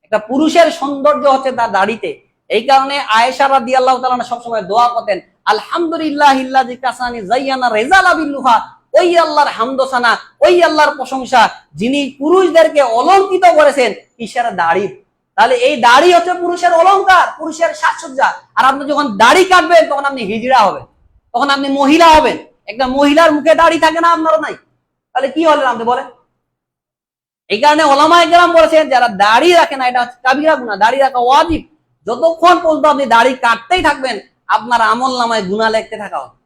একটা পুরুষের সৌন্দর্য হচ্ছে তার দাড়িতে। এই কারণে আয়েশা রাদিয়াল্লাহু তাআলা আনহা সবসময় দোয়া করতেন, আলহামদুলিল্লাহিল্লাযী কাসানি যায়্যানা রিজালা বিল্লুহা, ওই আল্লাহর হামদোসানা, ওই আল্লাহর প্রশংসা যিনি পুরুষদেরকে অলঙ্কিত করেছেন কিসের? দাড়ি। তাহলে এই দাড়ি হচ্ছে পুরুষের অলংকার, পুরুষের সাজসজ্জা। আর আপনি যখন দাড়ি কাটবেন তখন আপনি হিজড়া হবেন, তখন আপনি মহিলা হবেন। একটা মহিলার মুখে দাড়ি থাকে না, আপনারও নাই, তাহলে কি হলেন আপনি বলেন? এই কারণে ওলামায়ে কেরাম বলেছেন যারা দাড়ি রাখে না এটা হচ্ছে কাবিরা গুনাহ, দাড়ি রাখা ওয়াজিব। যতক্ষণ পর্যন্ত আপনি দাড়ি কাটতেই থাকবেন আপনার আমল নামায় গুনাহ লিখতে থাকা হবে।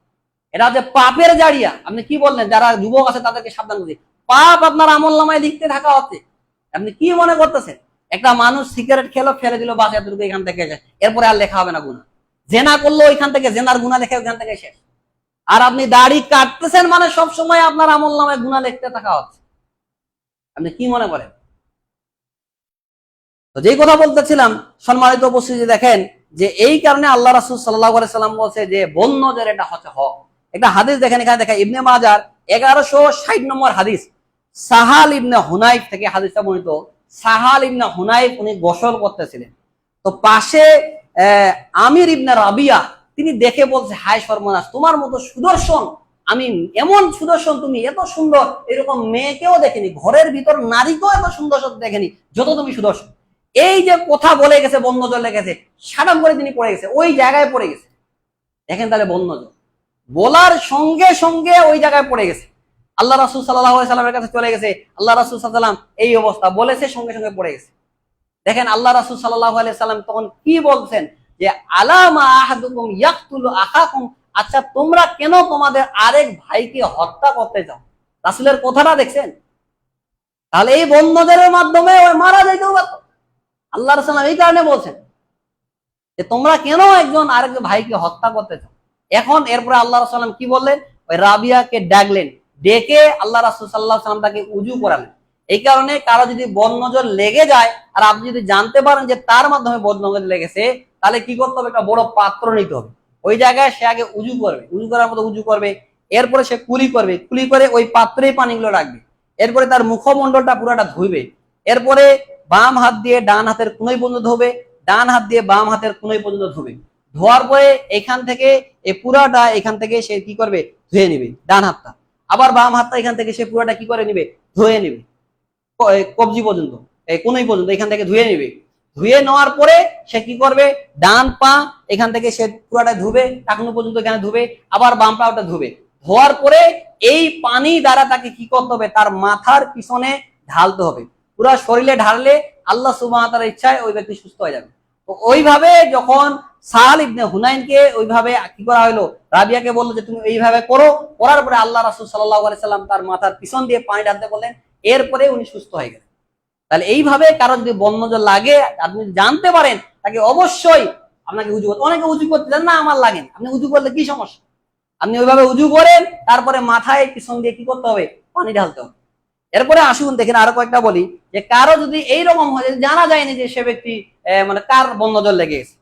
এটা হচ্ছে পাপের জারিয়া। আপনি কি বললেন? যারা যুবক আছে তাদেরকে সাবধান করছি, পাপ আপনার আমল নামায় লিখতে থাকা হচ্ছে। আপনি কি মনে করতেছেন? একটা মানুষ সিগারেট খেলো, ফেলে দিল, বাস এতটুকু এখান থেকে এরপরে আর লেখা হবে না গুনাহ। জেনা করলো, ওইখান থেকে জেনার গুনাহ লেখা ওইখান থেকে শেষ। আর আপনি দাড়ি কাটতেছেন মানে সবসময় আপনার আমল নামায় গুনাহ লিখতে থাকা হচ্ছে। আপনি কি মনে করেন? তো যেই কথা বলতেছিলাম সম্মানিত উপস্থিতি, দেখেন যে এই কারণে আল্লাহ রাসূল সাল্লাল্লাহু আলাইহি সাল্লাম বলছে যে বন্য নজর এটা হচ্ছে হক। একটা হাদিস দেখেন, এখানে দেখা ইবনে মাজার 1160 নম্বর হাদিস, সাহাল ইবনে হুনাইফ থেকে হাদিসটা বর্ণিত। সাহাল ইবনে হুনাইফ উনি গোসল করতেছিলেন, তো পাশে আমির ইবনে রাবিয়া তিনি দেখে বলছে, হায় সর্বনাশ, তোমার মতো সুদর্শন, আমি এমন সুদর্শন, তুমি এত সুন্দর, এরকম মেয়েকেও দেখেনি, ঘরের ভিতর নারীকেও এত সুন্দর দেখেনি যত তুমি সুদর্শন। এই যে কথা বলে গেছে, বন্যজল লেগেছে, সাডাম করে তিনি পড়ে গেছে, ওই জায়গায় পড়ে গেছে। দেখেন তাহলে বন্যজল বলার সঙ্গে সঙ্গে ওই জায়গায় পড়ে গেছে, আল্লাহ রাসূল সাল্লাল্লাহু আলাইহি সাল্লামের কাছে চলে গেছে। আল্লাহ রাসূল সাল্লাল্লাহু আলাইহি সাল্লাম এই অবস্থা বলেছে, সঙ্গে সঙ্গে পড়ে গেছে। দেখেন আল্লাহ রাসূল সাল্লাল্লাহু আলাইহি সাল্লাম তখন কি বলছেন যে আলামা আহাদুকুম ইয়াকতুলু আখাকুম, আচ্ছা তোমরা কেন তোমাদের আরেক ভাইকে হত্যা করতে চাও? রাসূলের কথাটা দেখছেন? তাহলে এই বন্যদের মাধ্যমে ওই মারা যাইতেও পারত। আল্লাহ রাসূল এই কারণে বলছেন যে তোমরা কেন একজন আরেক ভাইকে হত্যা করতে চাও। এখন এরপরে আল্লাহ রাসূল কি বললেন? ওই রাবিয়াকে ডাকলেন, ডেকে আল্লাহ রাসূল সাল্লাল্লাহু আলাইহি ওয়াসাল্লাম তাকে উযু করালেন। এই কারণে কারো যদি বদনজর লেগে যায় আর আপনি যদি জানতে পারেন যে তার মাধ্যমে বদনজর লেগেছে, তাহলে কি করতে হবে? একটা বড় পাত্র নিতে হবে। ওই জায়গায় সে আগে উযু করবে, উযু করার মতো উযু করবে, এরপরে সে কুলি করবে, কুলি করে ওই পাত্রেই পানিগুলো রাখবে, এরপরে তার মুখমণ্ডলটা পুরাটা ধুইবে, এরপরে বাম হাত দিয়ে ডান হাতের কোণই পর্যন্ত ধোবে, ডান হাত দিয়ে বাম হাতের কোণই পর্যন্ত ধোবে। ধোয়ার পরে এখান থেকে এই পুরাটা এখান থেকে সে কি করবে? ধুয়ে নিবে ডান হাতটা, আবার বাম হাতটা এখান থেকে সে পুরাটা কি করে নিবে? ধুয়ে নিবে কবজি পর্যন্ত, এই কোণই পর্যন্ত এখান থেকে ধুয়ে নিবে। ধুয়ে নেওয়ার পরে সে কি করবে? ডান পা এখান থেকে সে পুরাটা ধুবে, টাকনু পর্যন্ত এখানে ধুবে, আবার বাম পা ওটা ধুবে। ধোয়ার পরে এই পানি দ্বারা তাকে কি করতে হবে? তার মাথার পিছনে ঢালতে হবে। পুরা শরীরে ঢাললে আল্লাহ সুবহানাহু ওয়া তাআলার ইচ্ছায় ওই ব্যক্তি সুস্থ হয়ে যাবে। তো ওইভাবে যখন সাহাল ইবনে হুনাইনকে ওইভাবে কি করা হলো, রাবিয়াকে বললো যে তুমি এইভাবে করো, করার পরে আল্লাহ রাসূল সাল্লাল্লাহু আলাইহি সাল্লাম তার মাথার পিছন দিয়ে পানি ঢালতে বললেন, এরপরে উনি সুস্থ হয়ে গেলেন। তাহলে এইভাবে কারো যদি বদনজর লাগে আপনি জানতে পারেন, তাকে অবশ্যই আপনাকে উযু করতে। অনেকে উযু করতে জানেন না, আমার লাগেন, আপনি উযু করলে কি সমস্যা? আপনি ওইভাবে উযু করেন, তারপরে মাথায় পিছন দিয়ে কি করতে হবে? পানি ঢালতে হবে। এরপরে আসুন দেখেন আরো কয়েকটা বলি, যে কারো যদি এইরকম হয় জানা যায়নি যে সে ব্যক্তি মানে কার বদনজর লেগে গেছে,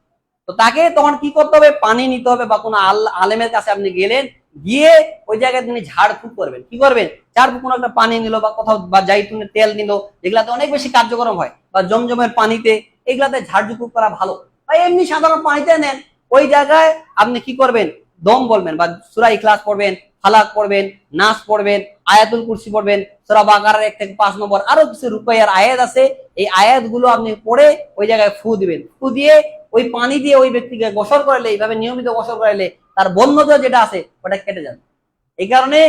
তো তাকে তখন কি করতে হবে? পানি নিতে হবে, বা কোনো আলেমের কাছে আপনি গেলেন, গিয়ে ওই জায়গায় তিনি ঝাড়ফুঁক করবেন। কি করবেন? ঝাড়ফুঁক, কোনো একটা পানি নিল বা কোথাও, বা জাইতুনের তেল নিল, যেগুলাতে অনেক বেশি কার্যক্রম হয়, বা জমজমের পানিতে, এগুলাতে ঝাড়ফুঁক করা ভালো। বা এমনি সাধারণ পানিতে নেন, ওই জায়গায় আপনি কি করবেন? দম বলবেন, বা সূরা ইখলাস পড়বেন, ফালাক পড়বেন, নাস পড়বেন, আয়াতুল কুরসি পড়বেন, সূরা বাকারার 1 থেকে 5 নম্বর আরো কিছু রুকাইয়ার আয়াত আছে, এই আয়াতগুলো আপনি পড়ে ওই জায়গায় ফু দিবেন। ফু দিয়ে ওই পানি দিয়ে ওই ব্যক্তিকে গোসল করালে, এইভাবে নিয়মিত গোসল করালে তার বদনজর যেটা আছে ওটা কেটে যাবে। এই কারণে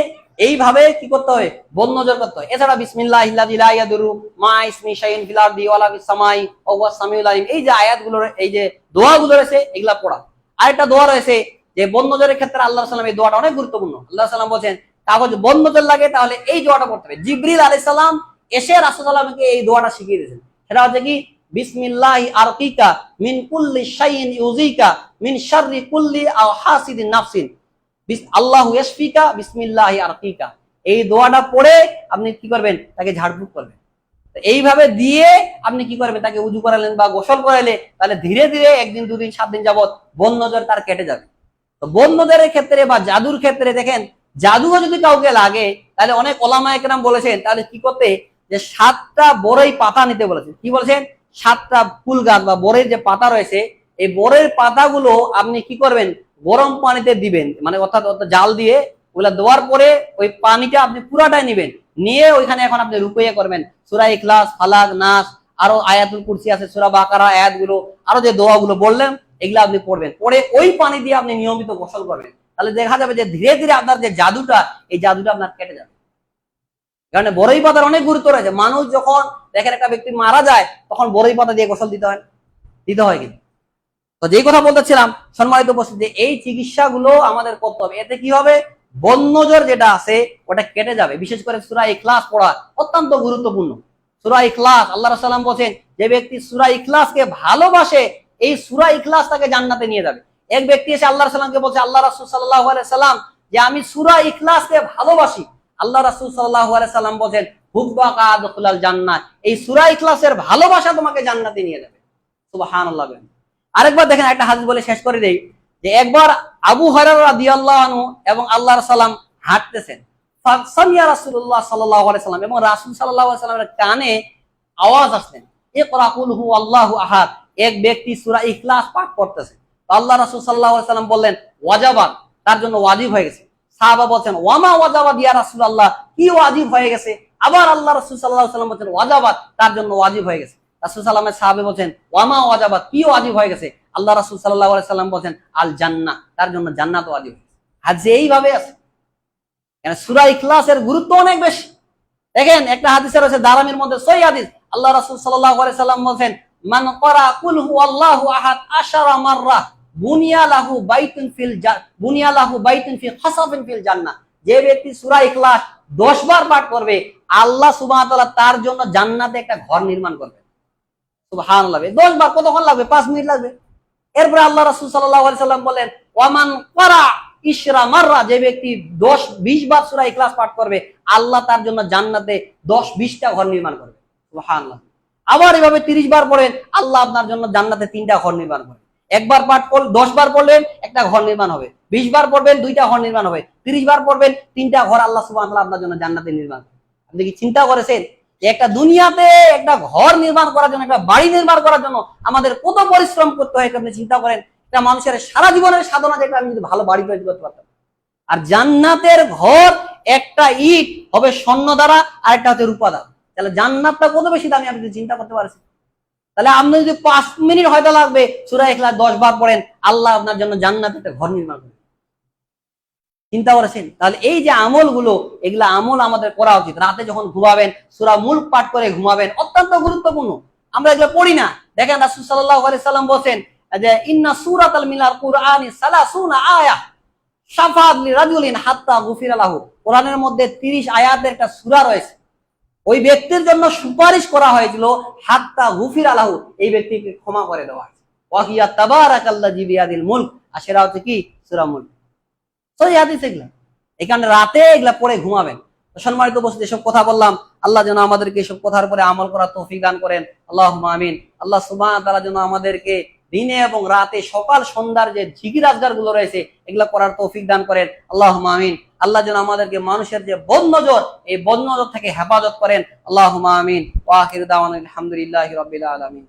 এইভাবে কি করতে হয়? বদনজর করতে হয়। এছাড়া বিসমিল্লাহিল্লাযী লা ইয়াদুরু মা ইসমি শাইইন ফিল আরদি ওয়ালা ফিস সামাই ওয়া হুয়াস সামিউল আলিম, এই যে আয়াতগুলো, এই যে দোয়াগুলো রয়েছে, এগুলা পড়া। আরেকটা দোয়া রয়েছে যে বদনজরের ক্ষেত্রে আল্লাহ রাসূল এই দোয়াটা অনেক গুরুত্বপূর্ণ। আল্লাহ সাল্লাম বলেন কাগজ বদনজর লাগে তাহলে এই দোয়াটা পড়তে হবে। জিবরিল আলাইহিস সালাম এসে রাসূল সাল্লামকে এই দোয়াটা শিখিয়ে দিয়েছেন। সেটা হচ্ছে কি? বিসমিল্লাহি আরকিকা মিন কুল্লি শাইইন ইউযিকা মিন শাররি কুল্লি আও হাসিদিন নাফসিন আল্লাহু ইয়াশফিকা বিসমিল্লাহি আরকিকা। এই দোয়াটা পড়ে আপনি কি করবেন? তাকে ঝাড়ফুঁক করবেন। এইভাবে দিয়ে আপনি কি করবেন? তাকে উযু করালেন বা গোসল করালে, তাহলে ধীরে ধীরে 1 দিন 2 দিন 7 দিন যাবত বদনজর তার কেটে যাবে। তো বদনজরের ক্ষেত্রে বা জাদুর ক্ষেত্রে দেখেন, জাদুও যদি কাউকে লাগে তাহলে অনেক ওলামায়ে কেরাম বলেছেন তাহলে কি করতে? যে 7টা বড়ই পাতা নিতে বলেছেন। কি বলেছেন? 7টা ফুল গাছ বা বড়ের যে পাতা রয়েছে এই বরের পাতাগুলো আপনি কি করবেন, গরম পানিতে দিবেন, মানে অর্থাৎ জাল দিয়ে ওগুলা দেওয়ার পরে ওই পানিটা আপনি পুরাটাই নিবেন, নিয়ে ওইখানে এখন আপনি রুকুইয়া করবেন সূরা ইখলাস, ফালাক, নাস, আরো আয়াতুল কুরসি আছে, সূরা বাকারা আয়াতগুলো, আরো যে দোয়াগুলো বললেন এগুলো আপনি পড়বেন, পরে ওই পানি দিয়ে আপনি নিয়মিত গোসল করবেন। তাহলে দেখা যাবে যে ধীরে ধীরে আপনার যে জাদুটা, এই জাদুটা আপনার কেটে যাবে। কারণ বড়ই পাতার অনেক গুরুত্ব রয়েছে। মানুষ যখন দেখেন একটা ব্যক্তি মারা যায় তখন বড়ই পাতা দিয়ে গোসল দিতে হয় কিন্তু। তো যেই কথা বলতেছিলাম সম্মানিত উপস্থিতি, এই চিকিৎসাগুলো আমাদের করতে হবে। এতে কি হবে, বদনজর যেটা আছে ওটা কেটে যাবে। বিশেষ করে সূরা ইখলাস পড়া অত্যন্ত গুরুত্বপূর্ণ। সূরা ইখলাস, আল্লাহ রাসূল সাল্লাল্লাহু আলাইহি ওয়াসাল্লাম বলেন যে ব্যক্তি সূরা ইখলাসকে ভালোবাসে, এই সূরা ইখলাস তাকে জান্নাতে নিয়ে যাবে। এক ব্যক্তি এসে আল্লাহ রাসূল সাল্লাল্লাহু আলাইহি ওয়াসাল্লামকে বলছে, আল্লাহ রাসূল সাল্লাল্লাহু আলাইহি ওয়াসাল্লাম যে আমি সূরা ইখলাসকে ভালোবাসি। আল্লাহ রাসূল সাল্লাল্লাহু আলাইহি ওয়াসাল্লাম বলেন হুব্বাকা আদখুলাল জান্নাহ, এই সূরা ইখলাসের ভালোবাসা তোমাকে জান্নাতে নিয়ে যাবে। সুবহানাল্লাহ। আরেকবার দেখেন, একটা হাদিস বলে শেষ করে দেই যে একবার আবু হুরায়রা রাদিয়াল্লাহু আনহু এবং আল্লাহর সাল্লাম হাঁটতেছেন, ফাসামিয়া রাসূলুল্লাহ সাল্লাল্লাহু আলাইহি ওয়াসাল্লাম, এবং রাসূল সাল্লাল্লাহু আলাইহি ওয়াসাল্লামের কানে আওয়াজ আসলেন, ইকরা কুল হুয়াল্লাহু আহাদ। এক ব্যক্তি সূরা ইখলাস পাঠ করতেছে। তো আল্লাহ রাসূল সাল্লাল্লাহু আলাইহি ওয়াসাল্লাম বললেন ওয়াজাবাত, তার জন্য ওয়াজিব হয়ে গেছে। সাহাবা বলছেন ওয়ামা ওয়াজাবাত ইয়া রাসূলুল্লাহ, কি ওয়াজিব হয়ে গেছে? আবার আল্লাহ রাসূল সাল্লাল্লাহু আলাইহি ওয়াসাল্লাম বলছেন ওয়াজাবাত, তার জন্য ওয়াজিব হয়ে গেছে। রাসূল সাল্লাল্লাহু আলাইহি ওয়াসাল্লামের সাহাবা বলছেন ওয়ামা ওয়াজাবাত, কি ওয়াজিব হয়ে গেছে? আল্লাহ রাসূল সাল্লাল্লাহু আলাইহি ওয়াসাল্লাম বলছেন আল জান্নাহ, তার জন্য জান্নাত ওয়াজিব। হাদিস এইভাবে আছে। মানে সূরা ইখলাসের গুরুত্ব অনেক বেশি। দেখেন একটা হাদিসে রয়েছে দারামির মধ্যে সহিহ হাদিস, আল্লাহ রাসূল সাল্লাল্লাহু আলাইহি ওয়াসাল্লাম বলেন মান ক্বারা কুল হুয়াল্লাহু আহাদ 10 মাররা বুনিয়া লাহু বাইতুন ফি খাসাফিন ফিল জান্নাহ। যে ব্যক্তি সূরা ইখলাস 10 বার পাঠ করবে, আল্লাহ সুবহানাহু ওয়া তাআলা তার জন্য জান্নাতে একটা ঘর নির্মাণ করবে। সুবহানাল্লাহ। 10 বার কতক্ষণ লাগবে? 5 মিনিট লাগবে। এরপরে আল্লাহ রাসূল সাল্লাল্লাহু আলাইহি ওয়াসাল্লাম বলেন ওয়ামান ক্বারা ইশরা মাররা, যে ব্যক্তি 10-20 বার সূরা ইখলাস পাঠ করবে, আল্লাহ তার জন্য জান্নাতে 10-20টা ঘর নির্মাণ করবে। সুবহানাল্লাহ। আবার এভাবে 30 বার পড়েন, আল্লাহ আপনার জন্য জান্নাতে 3টা ঘর নির্মাণ করবে। একবার পাঠ করলে 10 বার পড়লেন একটা ঘর নির্মাণ হবে, 20 বার পড়বেন 2টা ঘর নির্মাণ হবে, 30 বার পড়বেন 3টা ঘর আল্লাহ সুবহানাহু ওয়া তাআলা আপনার জন্য জান্নাতে নির্মাণ করবে। আপনি কি চিন্তা করেছেন যে একটা দুনিয়াতে একটা ঘর নির্মাণ করার জন্য, একটা বাড়ি নির্মাণ করার জন্য আমাদের কত পরিশ্রম করতে হয়? আপনি চিন্তা করেন, একটা মানুষের সারা জীবনের সাধনা, যেটা আমি যদি ভালো বাড়ি তৈরি করতে পারতাম। আর জান্নাতের ঘর একটা ইট হবে স্বর্ণ দ্বারা, আর একটা হচ্ছে রূপা দ্বারা। তাহলে জান্নাতটা কত বেশি দামি আপনি চিন্তা করতে পারছেন? তাহলে আপনি যদি 5 মিনিট হয়তো লাগবে সূরা ইখলাস 10 বার পড়েন, আল্লাহ আপনার জন্য জান্নাতে একটা ঘর নির্মাণ করবে। চিন্তা করেছেন? তাহলে এই যে আমলগুলো, এগুলা আমল আমাদের করা উচিত। রাতে যখন ঘুমাবেন সূরা মুলক পাঠ করে ঘুমাবেন, অত্যন্ত গুরুত্বপূর্ণ। আমরা এগুলো পড়ি না। দেখেন রাসূল সাল্লাল্লাহু আলাইহি সাল্লাম বলেন যে ইন্না সূরাতাল মিনাল কুরআনি 30 আয়াহ শাফাআত লিরাজুলিন হাত্তা গুফিরা লাহু। কোরআনের মধ্যে 30 আয়াতের একটা সূরা রয়েছে, ওই ব্যক্তির জন্য সুপারিশ করা হয়েছিল হাত্তা গুফিরা লাহু, এই ব্যক্তিকে ক্ষমা করে দেওয়া হয়েছে। ওয়া হিয়া তাবারাকাল্লাযী বিয়াদিল মুলক, আর সেটা হচ্ছে কি? সূরা মুলক। সহিহ হাদিস এগুলা। এখানে রাতে এগুলা পড়ে ঘুমাবেন। সম্মানিত উপস্থিতি, এসব কথা বললাম, আল্লাহ যেন আমাদেরকে এসব কথার উপরে আমল করার তৌফিক দান করেন। আল্লাহুম্মা আমিন। আল্লাহ সুবহানাহু ওয়া তাআলা যেন আমাদেরকে দিনে এবং রাতে সকাল সন্ধ্যার যে জিকির আজকার গুলো রয়েছে এগুলা করার তৌফিক দান করেন। আল্লাহুম্মা আমিন। আল্লাহ যেন আমাদেরকে মানুষের যে বদনজর, এই বদনজর থেকে হেফাজত করেন। আল্লাহুম্মা আমিন। ওয়া আখিরু দাওয়ানা আলহামদুলিল্লাহি রাব্বিল আলামিন।